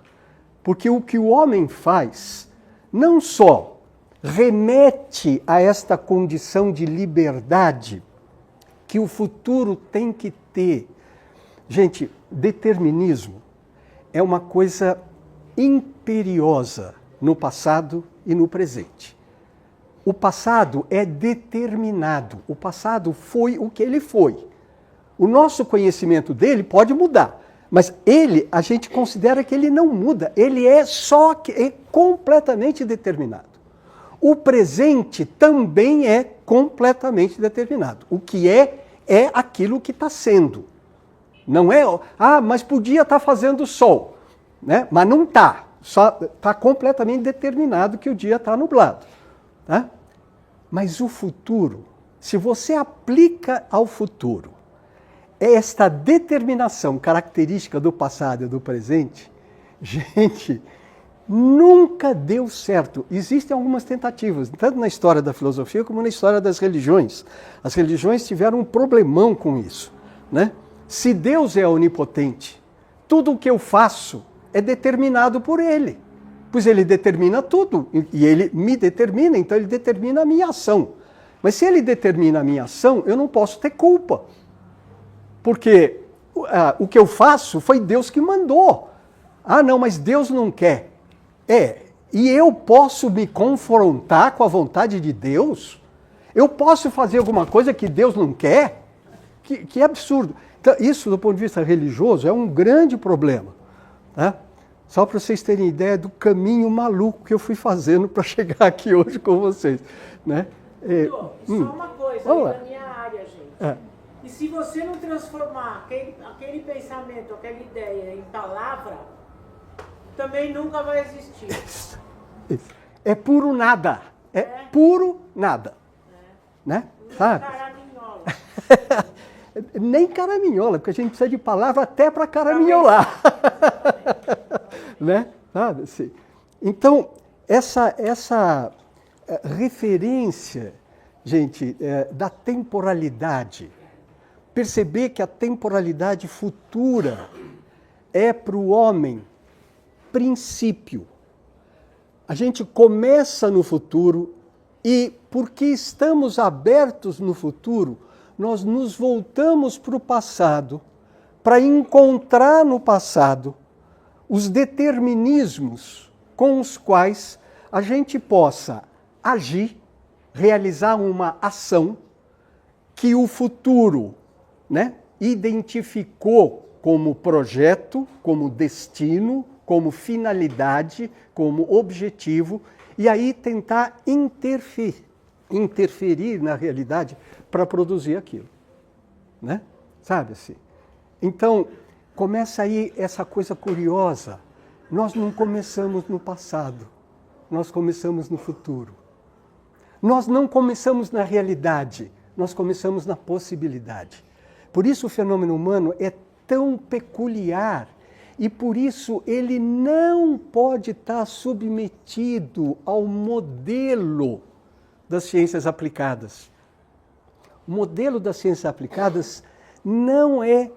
Porque o que o homem faz não só remete a esta condição de liberdade que o futuro tem que ter. Gente, determinismo é uma coisa imperiosa no passado e no presente. O passado é determinado. O passado foi o que ele foi. O nosso conhecimento dele pode mudar, mas a gente considera que ele não muda. Ele é completamente determinado. O presente também é completamente determinado. O que é aquilo que está sendo. Não é, mas podia estar fazendo sol, né? Mas não está. Está completamente determinado que o dia está nublado. Tá? Mas o futuro, se você aplica ao futuro esta determinação característica do passado e do presente, gente, nunca deu certo. Existem algumas tentativas, tanto na história da filosofia como na história das religiões. As religiões tiveram um problemão com isso, né? Se Deus é onipotente, tudo o que eu faço é determinado por Ele. Pois Ele determina tudo, e Ele me determina, então Ele determina a minha ação. Mas se Ele determina a minha ação, eu não posso ter culpa. Porque o que eu faço foi Deus que mandou. Não, mas Deus não quer. E eu posso me confrontar com a vontade de Deus? Eu posso fazer alguma coisa que Deus não quer? Que absurdo. Então, isso, do ponto de vista religioso, é um grande problema. Tá? Só para vocês terem ideia do caminho maluco que eu fui fazendo para chegar aqui hoje com vocês. Né? Só uma coisa aí da minha área, gente. E se você não transformar aquele pensamento, aquela ideia em palavra, também nunca vai existir. É puro nada. É puro nada. Né? Sabe? Caraminhola. Nem caraminhola, porque a gente precisa de palavra até para caraminholar. Né? Sabe? Assim. Então, essa referência, gente, da temporalidade, perceber que a temporalidade futura é para o homem princípio. A gente começa no futuro e, porque estamos abertos no futuro, nós nos voltamos para o passado para encontrar no passado os determinismos com os quais a gente possa agir, realizar uma ação que o futuro, né, identificou como projeto, como destino, como finalidade, como objetivo, e aí tentar interferir na realidade para produzir aquilo. Né? Sabe assim? Então, começa aí essa coisa curiosa. Nós não começamos no passado, nós começamos no futuro. Nós não começamos na realidade, nós começamos na possibilidade. Por isso o fenômeno humano é tão peculiar e por isso ele não pode estar submetido ao modelo das ciências aplicadas. O modelo das ciências aplicadas não é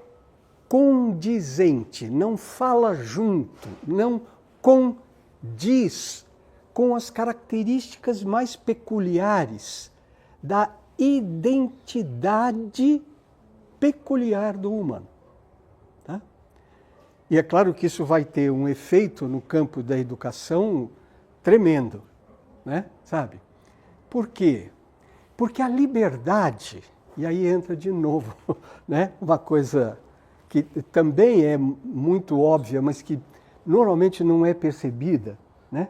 condizente, não fala junto, não condiz com as características mais peculiares da identidade peculiar do humano. Tá? E é claro que isso vai ter um efeito no campo da educação tremendo, né? Sabe? Por quê? Porque a liberdade, e aí entra de novo, né? Uma coisa que também é muito óbvia, mas que normalmente não é percebida, né?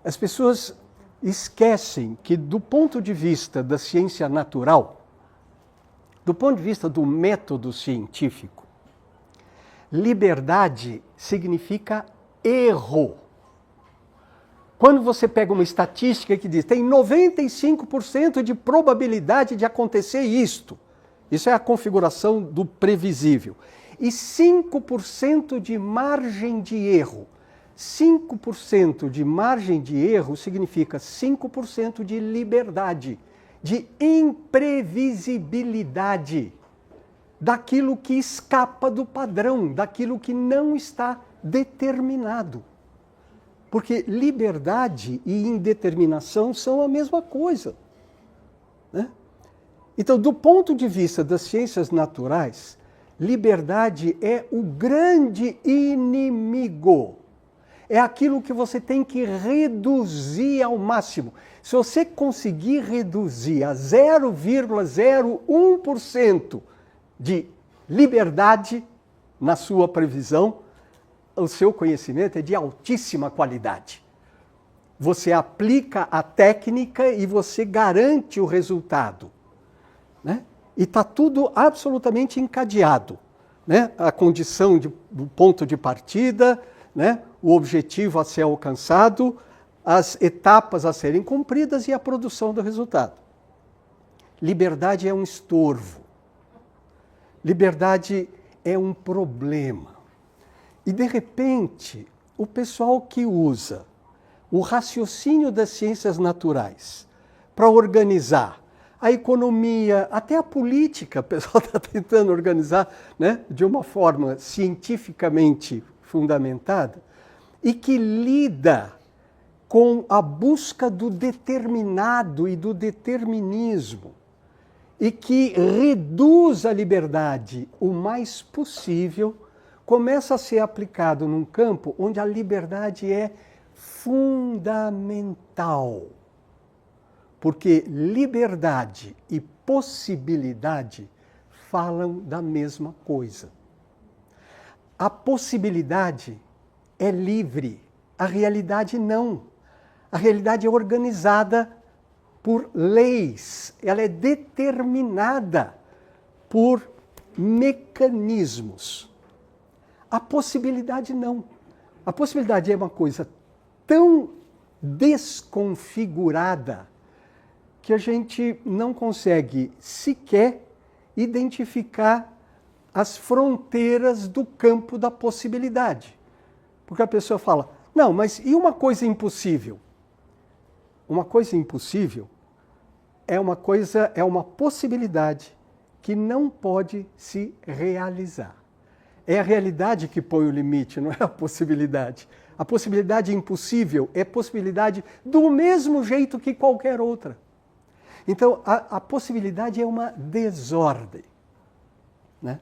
As pessoas esquecem que, do ponto de vista da ciência natural, do ponto de vista do método científico, liberdade significa erro. Quando você pega uma estatística que diz tem 95% de probabilidade de acontecer isto, isso é a configuração do previsível, e 5% de margem de erro. 5% de margem de erro significa 5% de liberdade, de imprevisibilidade, daquilo que escapa do padrão, daquilo que não está determinado. Porque liberdade e indeterminação são a mesma coisa, né? Então, do ponto de vista das ciências naturais, liberdade é o grande inimigo. É aquilo que você tem que reduzir ao máximo. Se você conseguir reduzir a 0,01% de liberdade na sua previsão, o seu conhecimento é de altíssima qualidade. Você aplica a técnica e você garante o resultado, né? E está tudo absolutamente encadeado, né? A condição do ponto de partida, né? O objetivo a ser alcançado, as etapas a serem cumpridas e a produção do resultado. Liberdade é um estorvo. Liberdade é um problema. E, de repente, o pessoal que usa o raciocínio das ciências naturais para organizar a economia, até a política, o pessoal está tentando organizar, né, de uma forma cientificamente fundamentada, e que lida com a busca do determinado e do determinismo, e que reduz a liberdade o mais possível, começa a ser aplicado num campo onde a liberdade é fundamental. Porque liberdade e possibilidade falam da mesma coisa. A possibilidade é livre, a realidade não. A realidade é organizada por leis, ela é determinada por mecanismos. A possibilidade não. A possibilidade é uma coisa tão desconfigurada que a gente não consegue sequer identificar as fronteiras do campo da possibilidade. Porque a pessoa fala, não, mas e uma coisa impossível? Uma coisa impossível é uma possibilidade que não pode se realizar. É a realidade que põe o limite, não é a possibilidade. A possibilidade impossível é possibilidade do mesmo jeito que qualquer outra. Então, a possibilidade é uma desordem, né?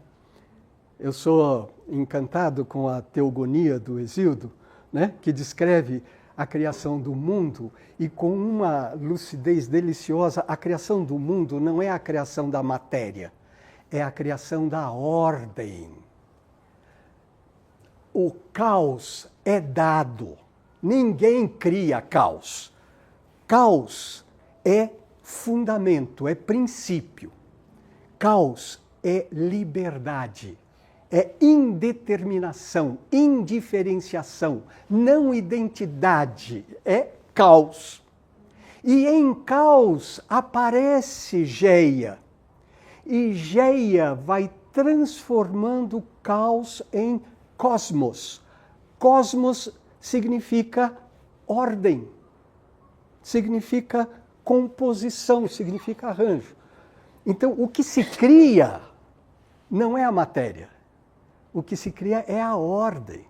Eu sou encantado com a teogonia do Hesíodo, né, que descreve a criação do mundo e com uma lucidez deliciosa. A criação do mundo não é a criação da matéria, é a criação da ordem. O caos é dado, ninguém cria caos. Caos é fundamento, é princípio. Caos é liberdade. É indeterminação, indiferenciação, não identidade, é caos. E em caos aparece Geia. E Geia vai transformando o caos em cosmos. Cosmos significa ordem, significa composição, significa arranjo. Então, o que se cria não é a matéria. O que se cria é a ordem,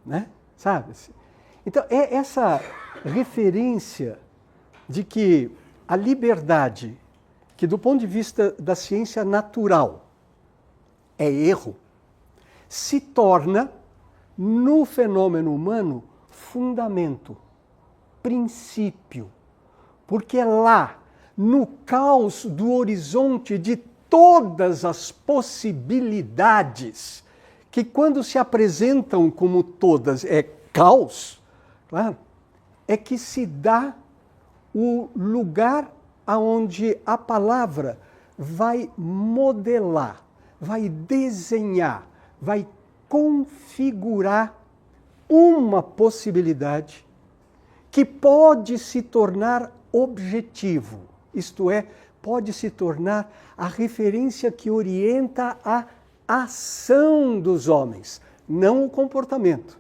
né? Sabe? Então, é essa referência de que a liberdade, que do ponto de vista da ciência natural é erro, se torna, no fenômeno humano, fundamento, princípio. Porque é lá, no caos do horizonte de todas as possibilidades, que quando se apresentam como todas é caos, claro, é que se dá o lugar aonde a palavra vai modelar, vai desenhar, vai configurar uma possibilidade que pode se tornar objetivo, isto é, pode se tornar a referência que orienta a ação dos homens, não o comportamento.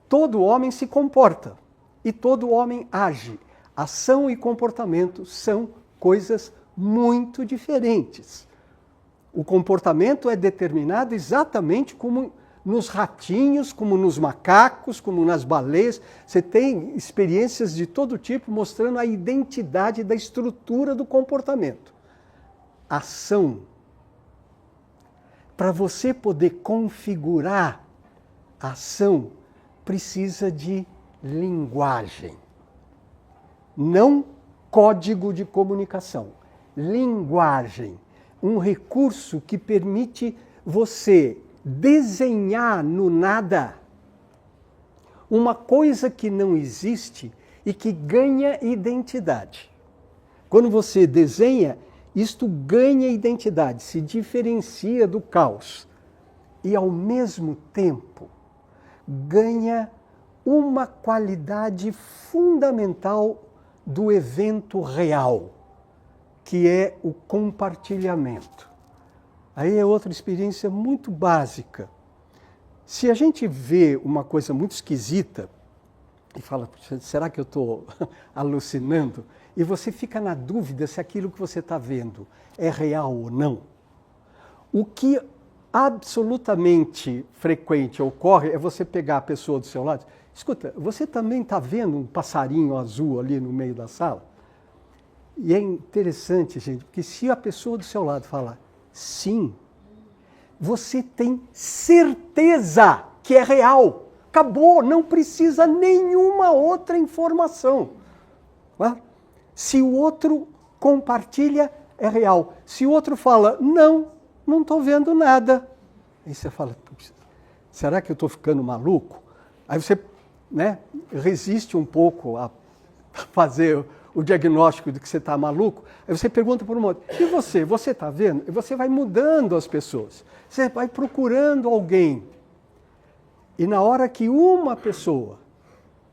Todo homem se comporta e todo homem age. Ação e comportamento são coisas muito diferentes. O comportamento é determinado exatamente como nos ratinhos, como nos macacos, como nas baleias. Você tem experiências de todo tipo mostrando a identidade da estrutura do comportamento. Ação. Para você poder configurar a ação, precisa de linguagem. Não código de comunicação. Linguagem. Um recurso que permite você desenhar no nada uma coisa que não existe e que ganha identidade. Quando você desenha, isto ganha identidade, se diferencia do caos e, ao mesmo tempo, ganha uma qualidade fundamental do evento real, que é o compartilhamento. Aí é outra experiência muito básica. Se a gente vê uma coisa muito esquisita e fala, será que eu estou alucinando? E você fica na dúvida se aquilo que você está vendo é real ou não. O que absolutamente frequente ocorre é você pegar a pessoa do seu lado. Escuta, você também está vendo um passarinho azul ali no meio da sala? E é interessante, gente, porque se a pessoa do seu lado falar sim, você tem certeza que é real. Acabou, não precisa nenhuma outra informação. Não é? Se o outro compartilha, é real. Se o outro fala, não estou vendo nada. Aí você fala, será que eu estou ficando maluco? Aí você, né, resiste um pouco a fazer o diagnóstico de que você está maluco. Aí você pergunta por um outro, e você está vendo? E você vai mudando as pessoas. Você vai procurando alguém. E na hora que uma pessoa,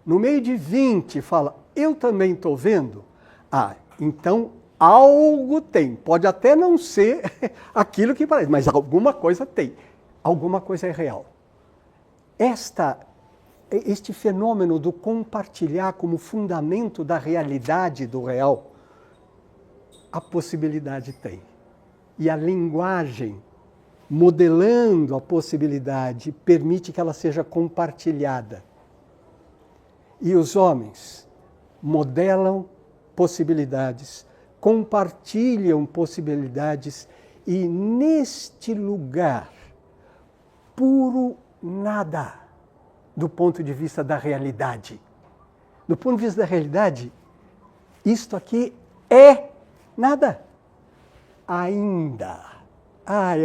no meio de 20, fala, eu também estou vendo, então algo tem. Pode até não ser aquilo que parece, mas alguma coisa tem. Alguma coisa é real. Este fenômeno do compartilhar como fundamento da realidade do real, a possibilidade tem. E a linguagem, modelando a possibilidade, permite que ela seja compartilhada. E os homens modelam possibilidades, compartilham possibilidades e neste lugar, puro nada, do ponto de vista da realidade. Do ponto de vista da realidade, isto aqui é nada. Ainda.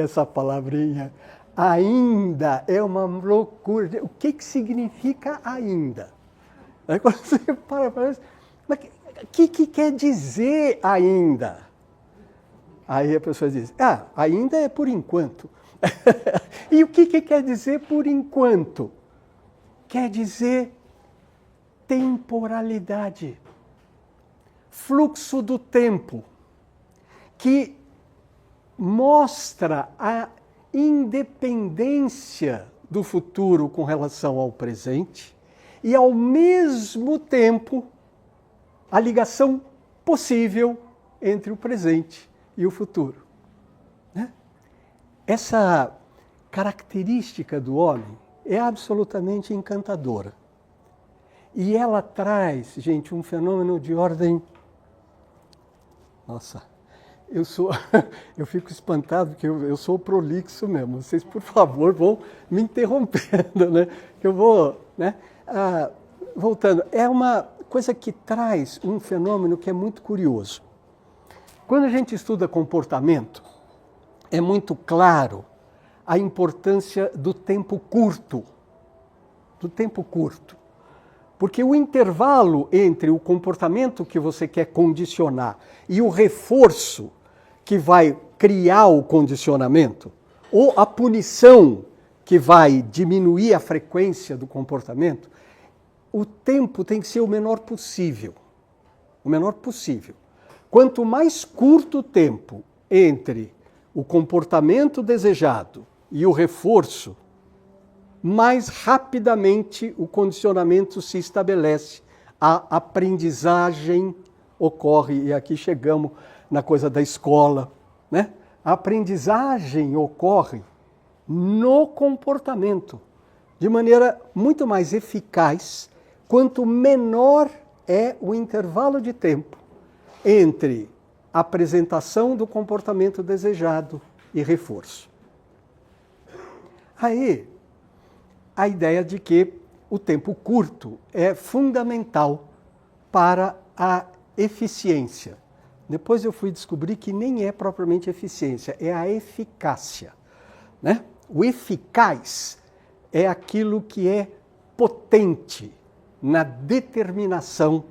Essa palavrinha. Ainda é uma loucura. O que significa ainda? Aí quando você para isso, mas o que quer dizer ainda? Aí a pessoa diz, ainda é por enquanto. E o que quer dizer por enquanto? Quer dizer temporalidade, fluxo do tempo, que mostra a independência do futuro com relação ao presente e, ao mesmo tempo, a ligação possível entre o presente e o futuro. Né? essa característica do homem é absolutamente encantadora. E ela traz, gente, um fenômeno de ordem... Nossa, eu fico espantado porque eu sou prolixo mesmo. Vocês, por favor, vão me interrompendo, né? Que eu vou, né? Voltando, é uma coisa que traz um fenômeno que é muito curioso. Quando a gente estuda comportamento, é muito claro a importância do tempo curto. Do tempo curto. Porque o intervalo entre o comportamento que você quer condicionar e o reforço que vai criar o condicionamento, ou a punição que vai diminuir a frequência do comportamento, o tempo tem que ser o menor possível. O menor possível. Quanto mais curto o tempo entre o comportamento desejado e o reforço, mais rapidamente o condicionamento se estabelece, a aprendizagem ocorre, e aqui chegamos na coisa da escola, né? A aprendizagem ocorre no comportamento, de maneira muito mais eficaz, quanto menor é o intervalo de tempo entre a apresentação do comportamento desejado e reforço. Aí, a ideia de que o tempo curto é fundamental para a eficiência. Depois eu fui descobrir que nem é propriamente eficiência, é a eficácia, né? O eficaz é aquilo que é potente na determinação,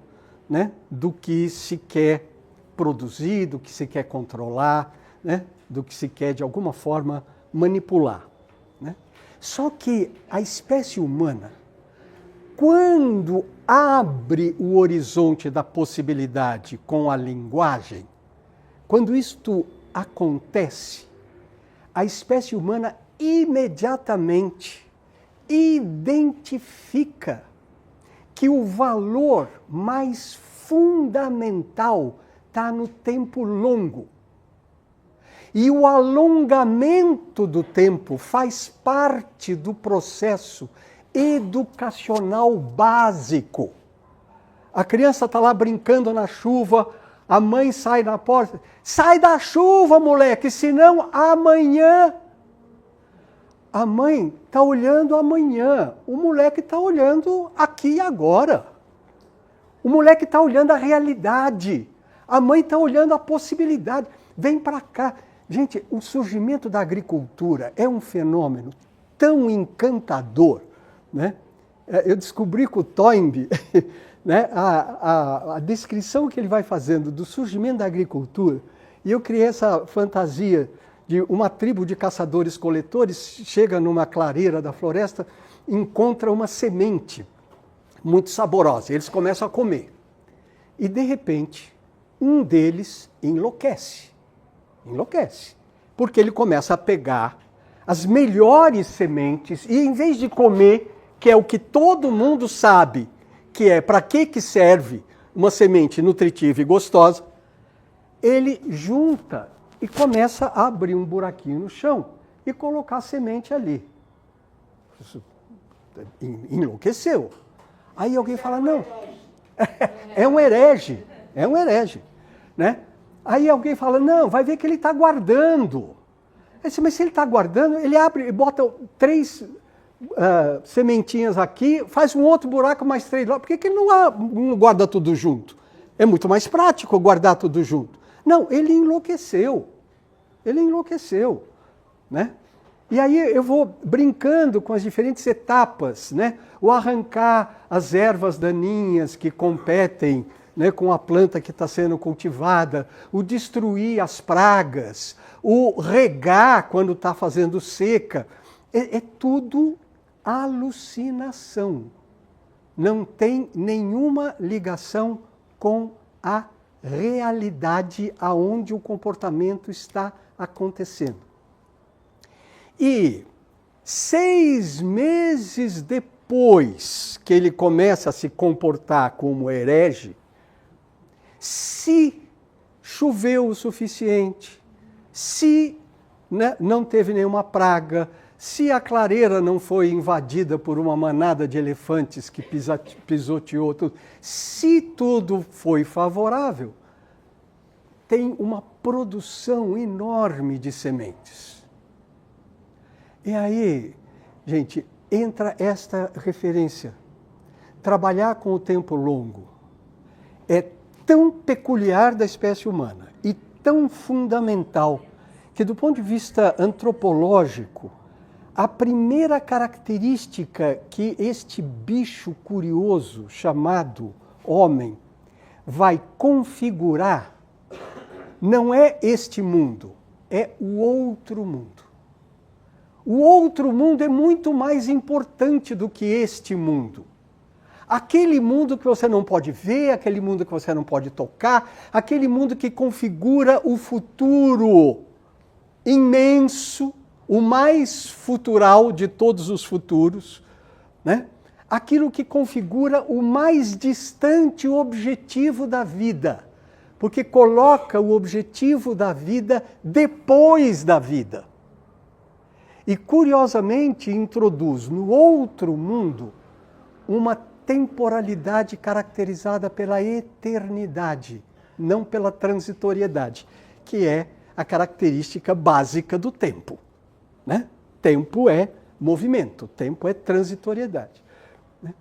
né, do que se quer produzir, do que se quer controlar, né, do que se quer de alguma forma manipular. Só que a espécie humana, quando abre o horizonte da possibilidade com a linguagem, quando isto acontece, a espécie humana imediatamente identifica que o valor mais fundamental está no tempo longo. E o alongamento do tempo faz parte do processo educacional básico. A criança está lá brincando na chuva, a mãe sai na porta. Sai da chuva, moleque, senão amanhã... A mãe está olhando amanhã, o moleque está olhando aqui e agora. O moleque está olhando a realidade, a mãe está olhando a possibilidade. Vem para cá. Gente, o surgimento da agricultura é um fenômeno tão encantador, né? Eu descobri com o Toynbee, né, a descrição que ele vai fazendo do surgimento da agricultura, e eu criei essa fantasia de uma tribo de caçadores-coletores, chega numa clareira da floresta, encontra uma semente muito saborosa, eles começam a comer. E, de repente, um deles enlouquece, porque ele começa a pegar as melhores sementes e, em vez de comer, que é o que todo mundo sabe, que é para que serve uma semente nutritiva e gostosa, ele junta e começa a abrir um buraquinho no chão e colocar a semente ali. Enlouqueceu. Aí alguém fala, não, é um herege, né? Aí alguém fala, não, vai ver que ele está guardando. Disse, mas se ele está guardando, ele abre e bota 3 sementinhas aqui, faz um outro buraco, mais 3 lá. Por que ele não guarda tudo junto? É muito mais prático guardar tudo junto. Não, ele enlouqueceu, né? E aí eu vou brincando com as diferentes etapas, né? O arrancar as ervas daninhas que competem, né, com a planta que está sendo cultivada, o destruir as pragas, o regar quando está fazendo seca, é tudo alucinação. Não tem nenhuma ligação com a realidade aonde o comportamento está acontecendo. E 6 meses depois que ele começa a se comportar como herege, se choveu o suficiente, se né, não teve nenhuma praga, se a clareira não foi invadida por uma manada de elefantes que pisoteou tudo, se tudo foi favorável, tem uma produção enorme de sementes. E aí, gente, entra esta referência. Trabalhar com o tempo longo é tão peculiar da espécie humana e tão fundamental que, do ponto de vista antropológico, a primeira característica que este bicho curioso chamado homem vai configurar não é este mundo, é o outro mundo. O outro mundo é muito mais importante do que este mundo. Aquele mundo que você não pode ver, aquele mundo que você não pode tocar, aquele mundo que configura o futuro imenso, o mais futural de todos os futuros, né? Aquilo que configura o mais distante objetivo da vida, porque coloca o objetivo da vida depois da vida. E, curiosamente, introduz no outro mundo uma temporalidade caracterizada pela eternidade, não pela transitoriedade, que é a característica básica do tempo. Né? Tempo é movimento, tempo é transitoriedade. Né?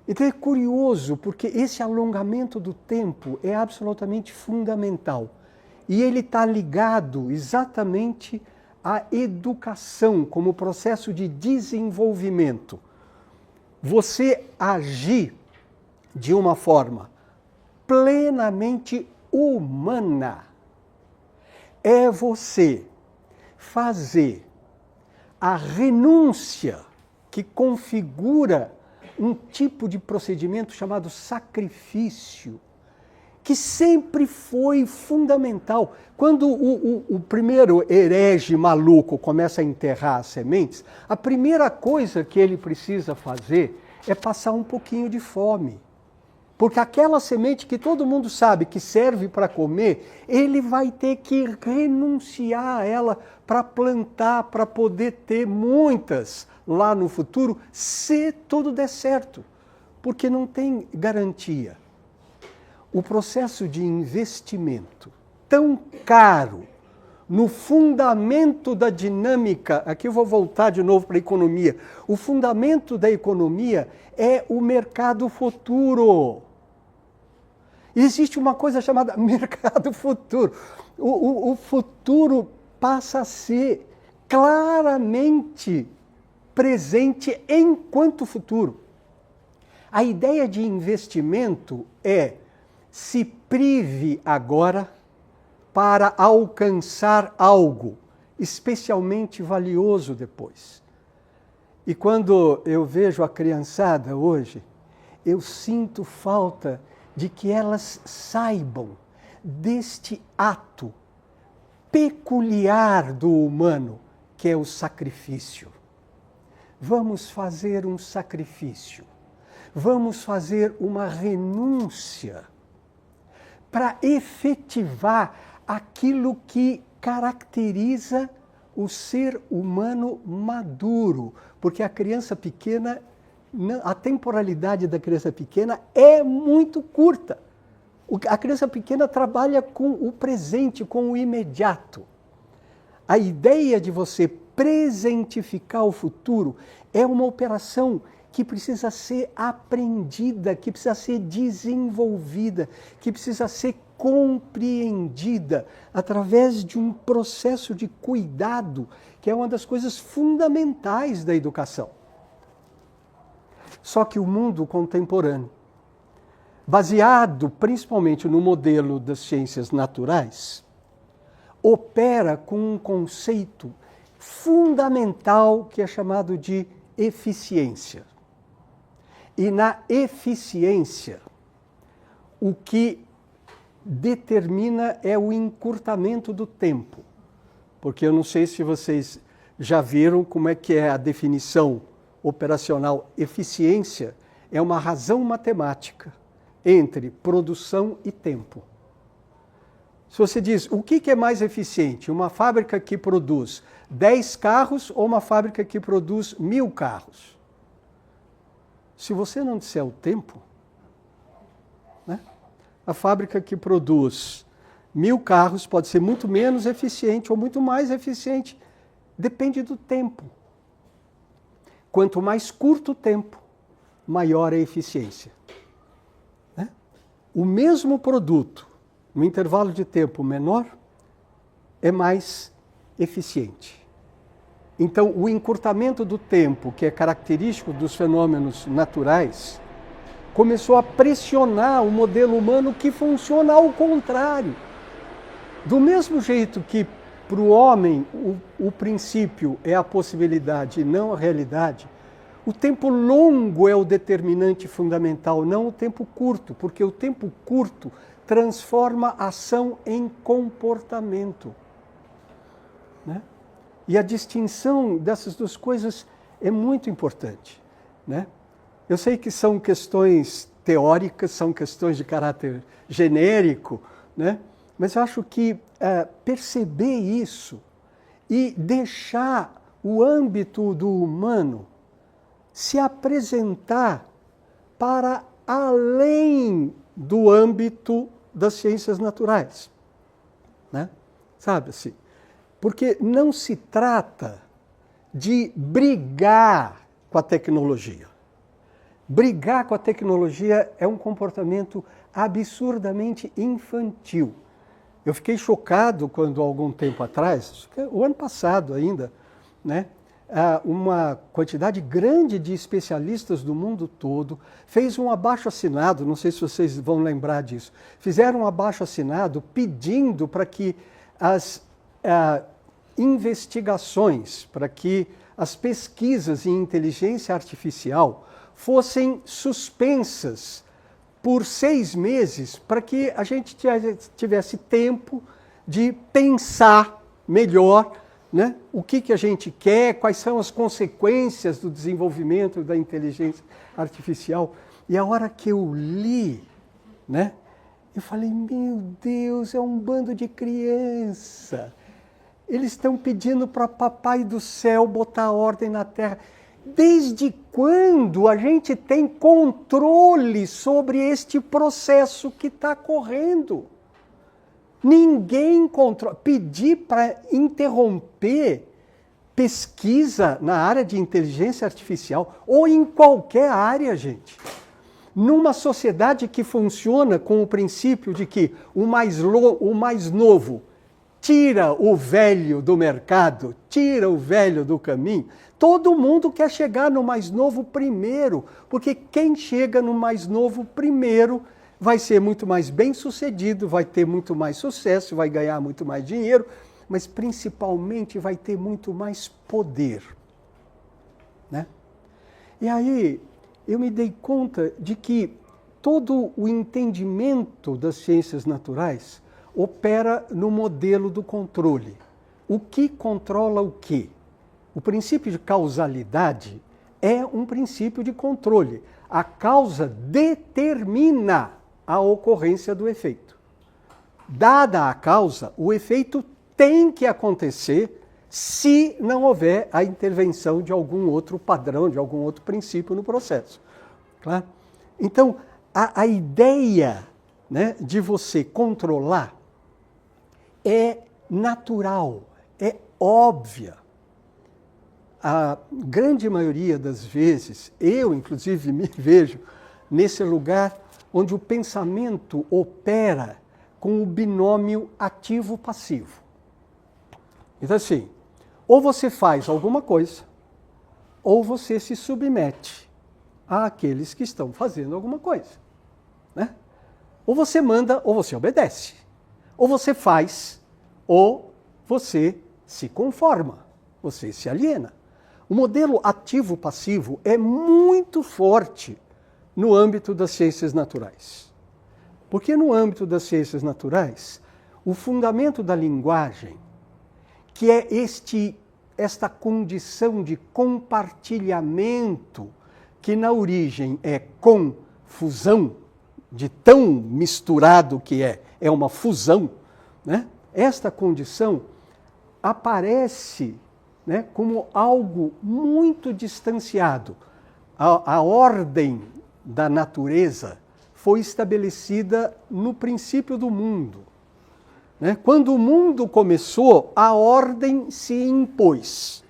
Então é curioso, porque esse alongamento do tempo é absolutamente fundamental. E ele está ligado exatamente à educação como processo de desenvolvimento. Você agir de uma forma plenamente humana é você fazer a renúncia que configura um tipo de procedimento chamado sacrifício, que sempre foi fundamental. Quando o primeiro herege maluco começa a enterrar as sementes, a primeira coisa que ele precisa fazer é passar um pouquinho de fome. Porque aquela semente que todo mundo sabe que serve para comer, ele vai ter que renunciar a ela para plantar, para poder ter muitas lá no futuro, se tudo der certo. Porque não tem garantia. O processo de investimento tão caro no fundamento da dinâmica, aqui eu vou voltar de novo para a economia, o fundamento da economia é o mercado futuro. Existe uma coisa chamada mercado futuro. O futuro passa a ser claramente presente enquanto futuro. A ideia de investimento é se prive agora para alcançar algo especialmente valioso depois. E quando eu vejo a criançada hoje, eu sinto falta de que elas saibam deste ato peculiar do humano, que é o sacrifício. Vamos fazer um sacrifício. Vamos fazer uma renúncia para efetivar aquilo que caracteriza o ser humano maduro, porque a criança pequena, a temporalidade da criança pequena é muito curta. A criança pequena trabalha com o presente, com o imediato. A ideia de você presentificar o futuro é uma operação que precisa ser aprendida, que precisa ser desenvolvida, que precisa ser compreendida através de um processo de cuidado, que é uma das coisas fundamentais da educação. Só que o mundo contemporâneo, baseado principalmente no modelo das ciências naturais, opera com um conceito fundamental que é chamado de eficiência. E na eficiência, o que determina é o encurtamento do tempo. Porque eu não sei se vocês já viram como é que é a definição operacional. Eficiência é uma razão matemática entre produção e tempo. Se você diz, o que é mais eficiente? Uma fábrica que produz 10 carros ou uma fábrica que produz 1000 carros? Se você não disser o tempo, né? A fábrica que produz 1000 carros pode ser muito menos eficiente ou muito mais eficiente. Depende do tempo. Quanto mais curto o tempo, maior a eficiência. Né? O mesmo produto, no intervalo de tempo menor, é mais eficiente. Então, o encurtamento do tempo, que é característico dos fenômenos naturais, começou a pressionar o modelo humano que funciona ao contrário. Do mesmo jeito que para o homem o princípio é a possibilidade e não a realidade, o tempo longo é o determinante fundamental, não o tempo curto, porque o tempo curto transforma ação em comportamento. Né? E a distinção dessas duas coisas é muito importante. Né? Eu sei que são questões teóricas, são questões de caráter genérico, né? Mas eu acho que perceber isso e deixar o âmbito do humano se apresentar para além do âmbito das ciências naturais. Né? Sabe assim? Porque não se trata de brigar com a tecnologia. Brigar com a tecnologia é um comportamento absurdamente infantil. Eu fiquei chocado quando, há algum tempo atrás, o ano passado ainda, né, uma quantidade grande de especialistas do mundo todo fez um abaixo-assinado, não sei se vocês vão lembrar disso, fizeram um abaixo-assinado pedindo para que as investigações, para que as pesquisas em inteligência artificial fossem suspensas por 6 meses, para que a gente tivesse tempo de pensar melhor, né, o que a gente quer, quais são as consequências do desenvolvimento da inteligência artificial. E a hora que eu li, né, eu falei, meu Deus, é um bando de criança. Eles estão pedindo para Papai do Céu botar ordem na Terra. Desde quando a gente tem controle sobre este processo que está correndo? Ninguém controla. Pedir para interromper pesquisa na área de inteligência artificial ou em qualquer área, gente. Numa sociedade que funciona com o princípio de que o mais novo tira o velho do mercado, tira o velho do caminho, todo mundo quer chegar no mais novo primeiro, porque quem chega no mais novo primeiro vai ser muito mais bem-sucedido, vai ter muito mais sucesso, vai ganhar muito mais dinheiro, mas principalmente vai ter muito mais poder. Né? E aí eu me dei conta de que todo o entendimento das ciências naturais opera no modelo do controle. O que controla o quê? O princípio de causalidade é um princípio de controle. A causa determina a ocorrência do efeito. Dada a causa, o efeito tem que acontecer se não houver a intervenção de algum outro padrão, de algum outro princípio no processo. Claro? Então, a ideia, né, de você controlar é natural, é óbvia. A grande maioria das vezes, eu inclusive me vejo nesse lugar onde o pensamento opera com o binômio ativo-passivo. Então assim, ou você faz alguma coisa, ou você se submete àqueles que estão fazendo alguma coisa. Né? Ou você manda, ou você obedece. Ou você faz, ou você se conforma, você se aliena. O modelo ativo-passivo é muito forte no âmbito das ciências naturais. Porque no âmbito das ciências naturais, o fundamento da linguagem, que é esta condição de compartilhamento, que na origem é confusão, de tão misturado que é uma fusão, né, esta condição aparece, né, como algo muito distanciado. A ordem da natureza foi estabelecida no princípio do mundo, né? Quando o mundo começou, a ordem se impôs.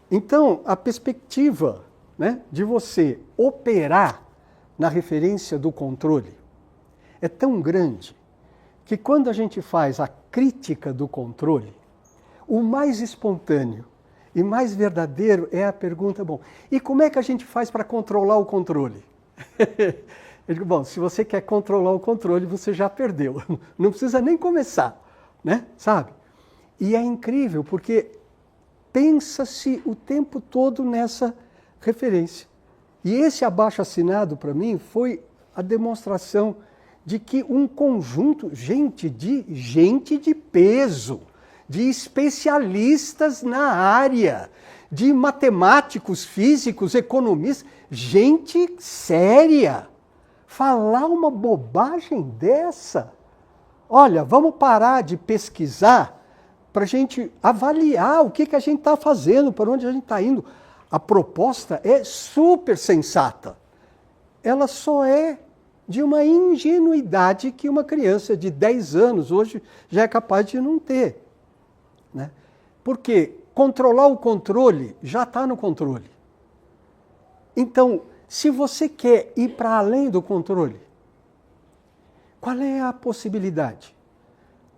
Então, a perspectiva, né, de você operar na referência do controle é tão grande que quando a gente faz a crítica do controle, o mais espontâneo e mais verdadeiro é a pergunta, bom, e como é que a gente faz para controlar o controle? Eu digo, bom, se você quer controlar o controle, você já perdeu. Não precisa nem começar, né? Sabe? E é incrível, porque pensa-se o tempo todo nessa referência. E esse abaixo-assinado, para mim, foi a demonstração de que um conjunto, gente de peso, de especialistas na área, de matemáticos, físicos, economistas, gente séria, falar uma bobagem dessa. Olha, vamos parar de pesquisar para a gente avaliar o que a gente está fazendo, para onde a gente está indo. A proposta é super sensata. Ela só é de uma ingenuidade que uma criança de 10 anos hoje já é capaz de não ter, né? Porque controlar o controle já está no controle. Então, se você quer ir para além do controle, qual é a possibilidade?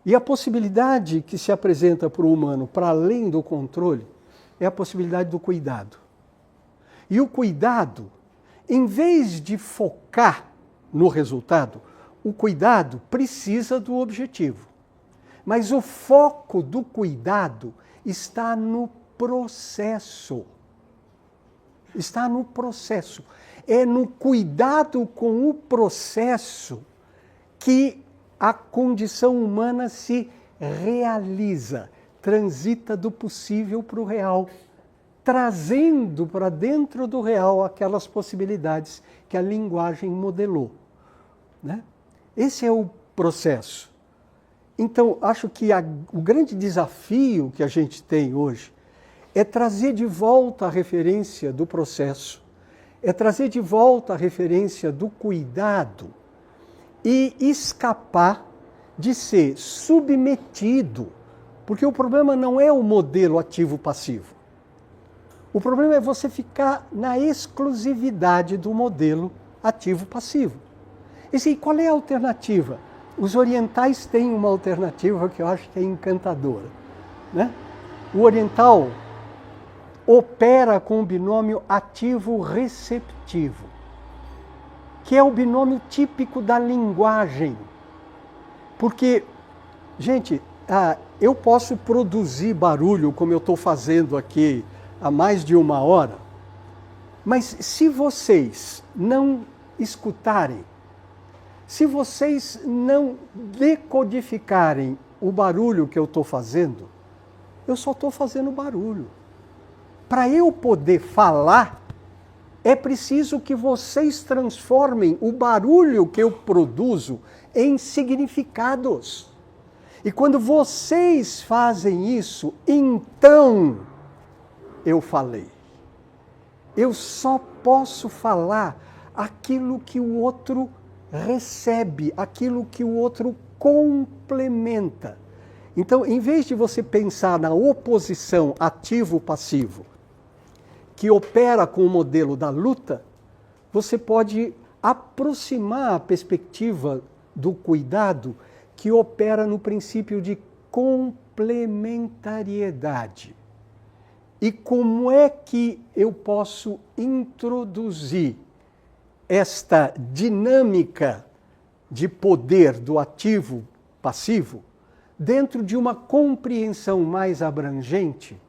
E a possibilidade que se apresenta para o humano para além do controle é a possibilidade do cuidado. E o cuidado, em vez de focar no resultado, o cuidado precisa do objetivo. Mas o foco do cuidado está no processo. Está no processo. É no cuidado com o processo que a condição humana se realiza, transita do possível para o real, trazendo para dentro do real aquelas possibilidades que a linguagem modelou, né? Esse é o processo. Então, acho que o grande desafio que a gente tem hoje é trazer de volta a referência do processo, é trazer de volta a referência do cuidado e escapar de ser submetido, porque o problema não é o modelo ativo-passivo. O problema é você ficar na exclusividade do modelo ativo-passivo. E qual é a alternativa? Os orientais têm uma alternativa que eu acho que é encantadora, né? O oriental opera com o binômio ativo-receptivo, que é o binômio típico da linguagem. Porque, gente, eu posso produzir barulho como eu estou fazendo aqui há mais de 1 hora, mas se vocês não escutarem, se vocês não decodificarem o barulho que eu estou fazendo, eu só estou fazendo barulho. Para eu poder falar, é preciso que vocês transformem o barulho que eu produzo em significados. E quando vocês fazem isso, então eu falei. Eu só posso falar aquilo que o outro recebe, aquilo que o outro complementa. Então, em vez de você pensar na oposição ativo-passivo, que opera com o modelo da luta, você pode aproximar a perspectiva do cuidado que opera no princípio de complementariedade. E como é que eu posso introduzir esta dinâmica de poder do ativo-passivo dentro de uma compreensão mais abrangente,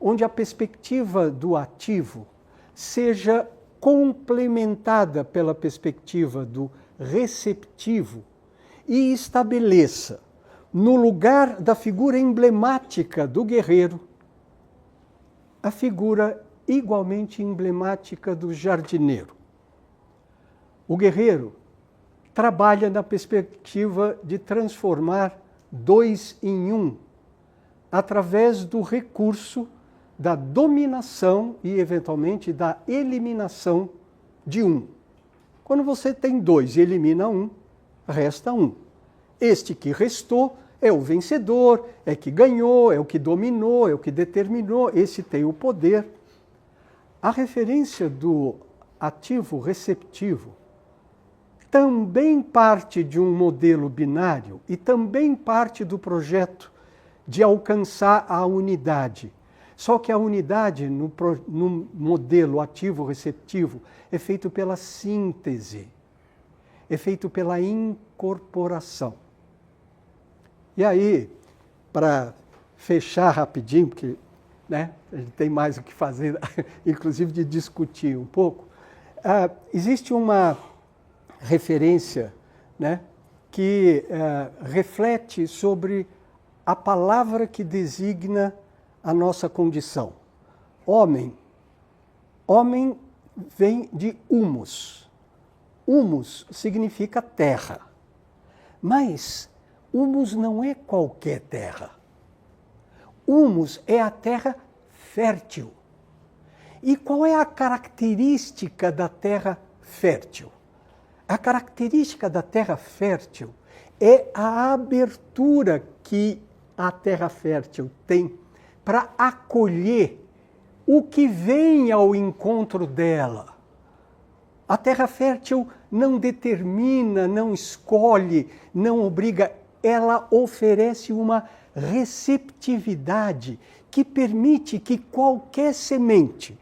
onde a perspectiva do ativo seja complementada pela perspectiva do receptivo e estabeleça, no lugar da figura emblemática do guerreiro, a figura igualmente emblemática do jardineiro. O guerreiro trabalha na perspectiva de transformar dois em um, através do recurso da dominação e, eventualmente, da eliminação de um. Quando você tem dois e elimina um, resta um. Este que restou é o vencedor, é que ganhou, é o que dominou, é o que determinou, esse tem o poder. A referência do ativo receptivo também parte de um modelo binário e também parte do projeto de alcançar a unidade. Só que a unidade no modelo ativo-receptivo é feito pela síntese, é feito pela incorporação. E aí, para fechar rapidinho, porque né, a gente tem mais o que fazer, inclusive de discutir um pouco, existe uma referência, né, que reflete sobre a palavra que designa a nossa condição. Homem. Homem vem de humus. Humus significa terra. Mas humus não é qualquer terra. Humus é a terra fértil. E qual é a característica da terra fértil? A característica da terra fértil é a abertura que a terra fértil tem para acolher o que vem ao encontro dela. A terra fértil não determina, não escolhe, não obriga, ela oferece uma receptividade que permite que qualquer semente,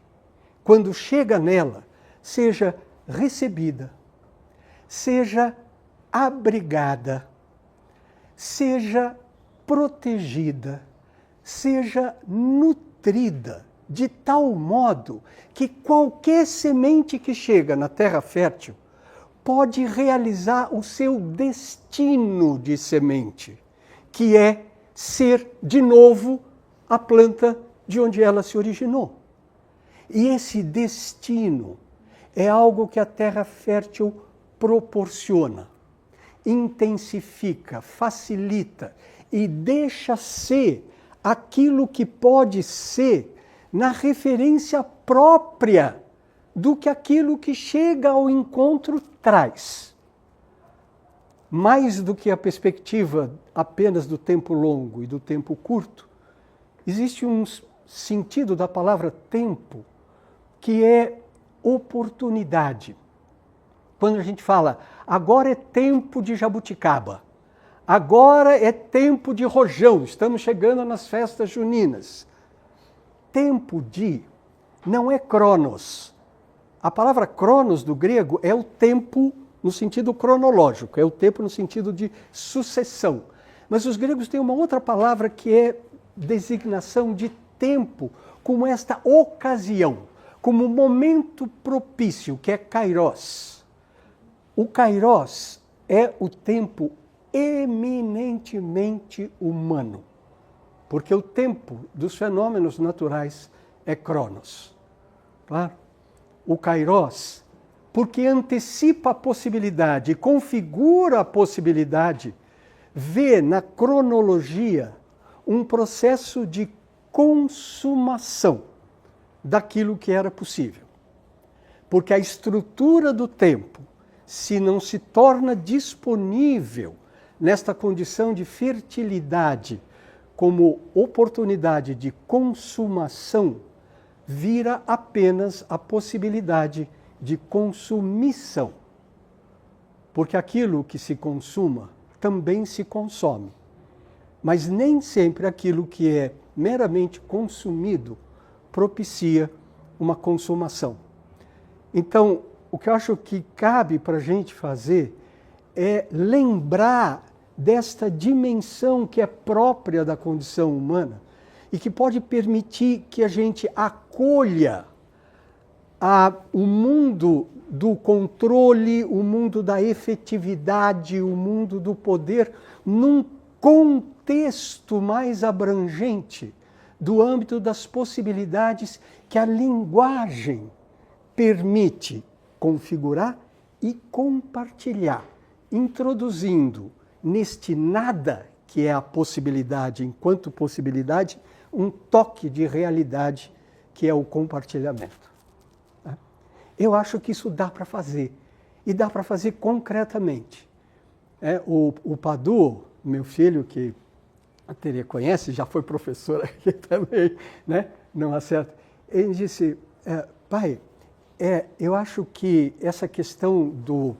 quando chega nela, seja recebida, seja abrigada, seja protegida, seja nutrida, de tal modo que qualquer semente que chega na terra fértil pode realizar o seu destino de semente, que é ser de novo a planta de onde ela se originou. E esse destino é algo que a terra fértil proporciona, intensifica, facilita e deixa ser aquilo que pode ser na referência própria do que aquilo que chega ao encontro traz. Mais do que a perspectiva apenas do tempo longo e do tempo curto, existe um sentido da palavra tempo que é oportunidade. Quando a gente fala, agora é tempo de jabuticaba, agora é tempo de rojão, estamos chegando nas festas juninas. Tempo de não é cronos. A palavra cronos do grego é o tempo no sentido cronológico, é o tempo no sentido de sucessão. Mas os gregos têm uma outra palavra que é designação de tempo, como esta ocasião, como momento propício, que é kairos. O kairos é o tempo eminentemente humano, porque o tempo dos fenômenos naturais é cronos. Claro? O kairos, porque antecipa a possibilidade, configura a possibilidade, vê na cronologia um processo de consumação daquilo que era possível. Porque a estrutura do tempo, se não se torna disponível nesta condição de fertilidade como oportunidade de consumação, vira apenas a possibilidade de consumição. Porque aquilo que se consuma também se consome. Mas nem sempre aquilo que é meramente consumido propicia uma consumação. Então, o que eu acho que cabe para a gente fazer é lembrar desta dimensão que é própria da condição humana e que pode permitir que a gente acolha o mundo do controle, o mundo da efetividade, o mundo do poder, num contexto mais abrangente do âmbito das possibilidades que a linguagem permite configurar e compartilhar, introduzindo neste nada que é a possibilidade, enquanto possibilidade, um toque de realidade, que é o compartilhamento. Eu acho que isso dá para fazer, e dá para fazer concretamente. O Padu, meu filho, que a Terê conhece, já foi professor aqui também, né? Não acerta. Ele disse, pai, eu acho que essa questão do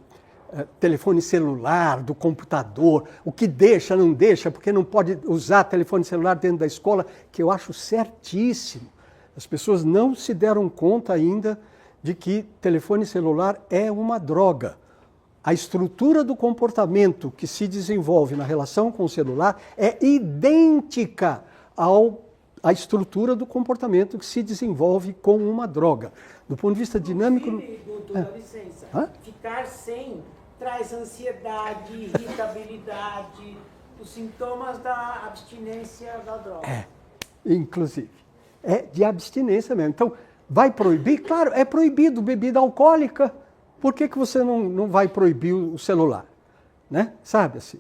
telefone celular, do computador, o que deixa, não deixa, porque não pode usar telefone celular dentro da escola, que eu acho certíssimo. As pessoas não se deram conta ainda de que telefone celular é uma droga. A estrutura do comportamento que se desenvolve na relação com o celular é idêntica à estrutura do comportamento que se desenvolve com uma droga. Do ponto de vista dinâmico... Dá licença. Ficar sem traz ansiedade, irritabilidade, os sintomas da abstinência da droga. Inclusive. É de abstinência mesmo. Então, vai proibir? Claro, é proibido bebida alcoólica. Por que você não vai proibir o celular? Né? Sabe assim?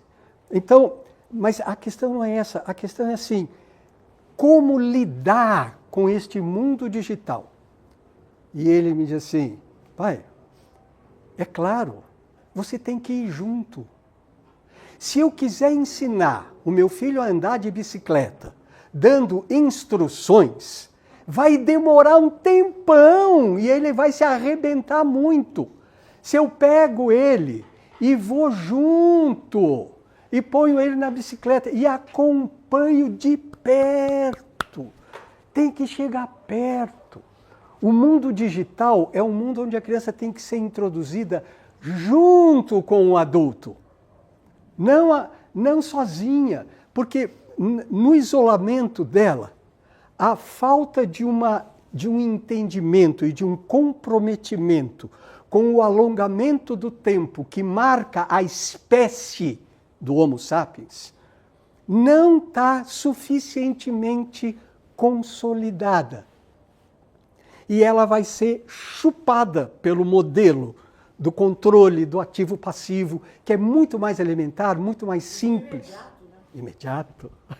Então, mas a questão não é essa. A questão é assim, como lidar com este mundo digital? E ele me diz assim, pai, é claro, você tem que ir junto. Se eu quiser ensinar o meu filho a andar de bicicleta, dando instruções, vai demorar um tempão e ele vai se arrebentar muito. Se eu pego ele e vou junto e ponho ele na bicicleta e acompanho de perto, tem que chegar perto. O mundo digital é um mundo onde a criança tem que ser introduzida junto com o adulto, não sozinha, porque no isolamento dela, a falta de um entendimento e de um comprometimento com o alongamento do tempo que marca a espécie do Homo sapiens, não está suficientemente consolidada. E ela vai ser chupada pelo modelo do controle do ativo-passivo, que é muito mais elementar, muito mais simples. Imediato, né?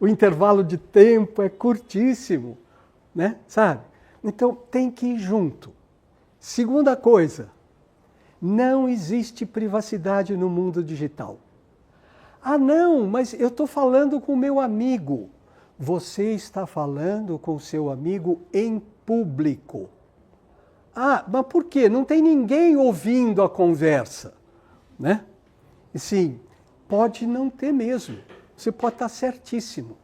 O intervalo de tempo é curtíssimo, né? Sabe? Então, tem que ir junto. Segunda coisa, não existe privacidade no mundo digital. Ah, não, mas eu estou falando com o meu amigo. Você está falando com o seu amigo em público. Ah, mas por quê? Não tem ninguém ouvindo a conversa, né? E sim, pode não ter mesmo. Você pode estar certíssimo,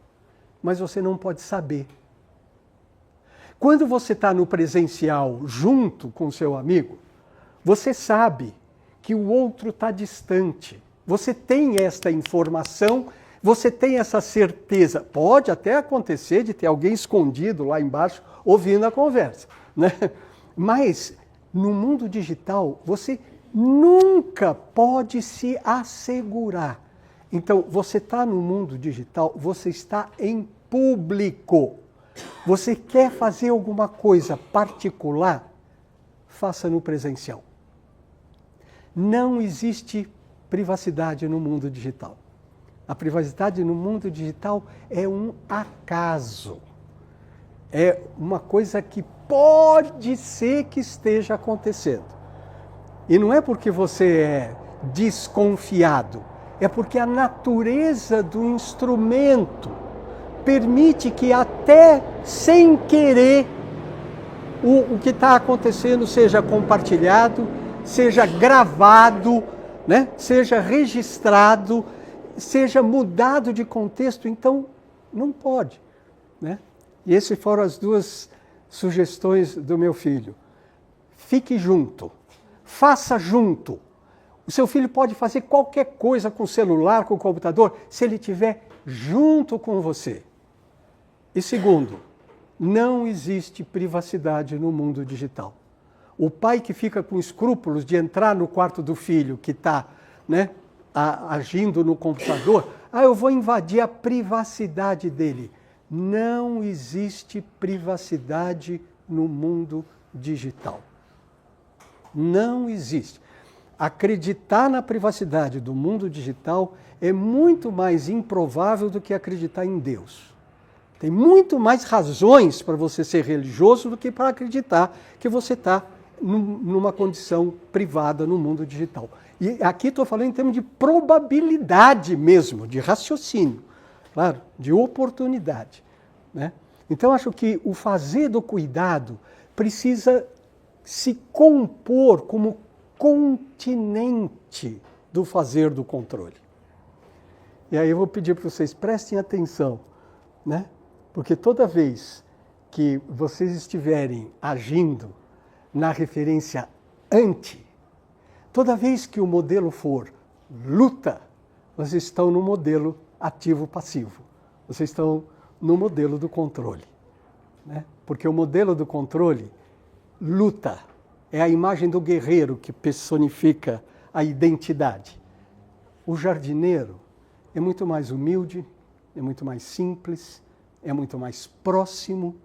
mas você não pode saber. Quando você está no presencial junto com o seu amigo, você sabe que o outro está distante. Você tem esta informação, você tem essa certeza. Pode até acontecer de ter alguém escondido lá embaixo ouvindo a conversa, né? Mas no mundo digital, você nunca pode se assegurar. Então, você está no mundo digital, você está em público. Você quer fazer alguma coisa particular? Faça no presencial. Não existe privacidade no mundo digital. A privacidade no mundo digital é um acaso. É uma coisa que pode ser que esteja acontecendo. E não é porque você é desconfiado, é porque a natureza do instrumento permite que até sem querer o que está acontecendo seja compartilhado, seja gravado, né? Seja registrado, seja mudado de contexto. Então, não pode, né? E essas foram as duas sugestões do meu filho. Fique junto, faça junto. O seu filho pode fazer qualquer coisa com o celular, com o computador, se ele estiver junto com você. E segundo, não existe privacidade no mundo digital. O pai que fica com escrúpulos de entrar no quarto do filho que está, né, agindo no computador, eu vou invadir a privacidade dele. Não existe privacidade no mundo digital. Não existe. acreditar na privacidade do mundo digital é muito mais improvável do que acreditar em Deus. Tem muito mais razões para você ser religioso do que para acreditar que você está numa condição privada no mundo digital. E aqui estou falando em termos de probabilidade mesmo, de raciocínio, claro, de oportunidade, né? Então, acho que o fazer do cuidado precisa se compor como continente do fazer do controle. E aí eu vou pedir para vocês prestem atenção, né? Porque toda vez que vocês estiverem agindo na referência anti, toda vez que o modelo for luta, vocês estão no modelo ativo-passivo. Vocês estão no modelo do controle, né? Porque o modelo do controle, luta, é a imagem do guerreiro que personifica a identidade. O jardineiro é muito mais humilde, é muito mais simples, é muito mais próximo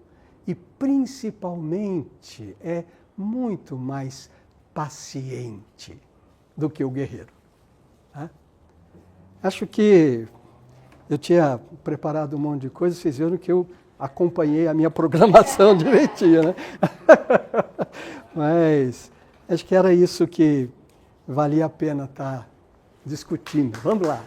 e, principalmente, é muito mais paciente do que o guerreiro. Tá? Acho que eu tinha preparado um monte de coisa, vocês viram que eu acompanhei a minha programação direitinho, né? Mas acho que era isso que valia a pena estar discutindo. Vamos lá.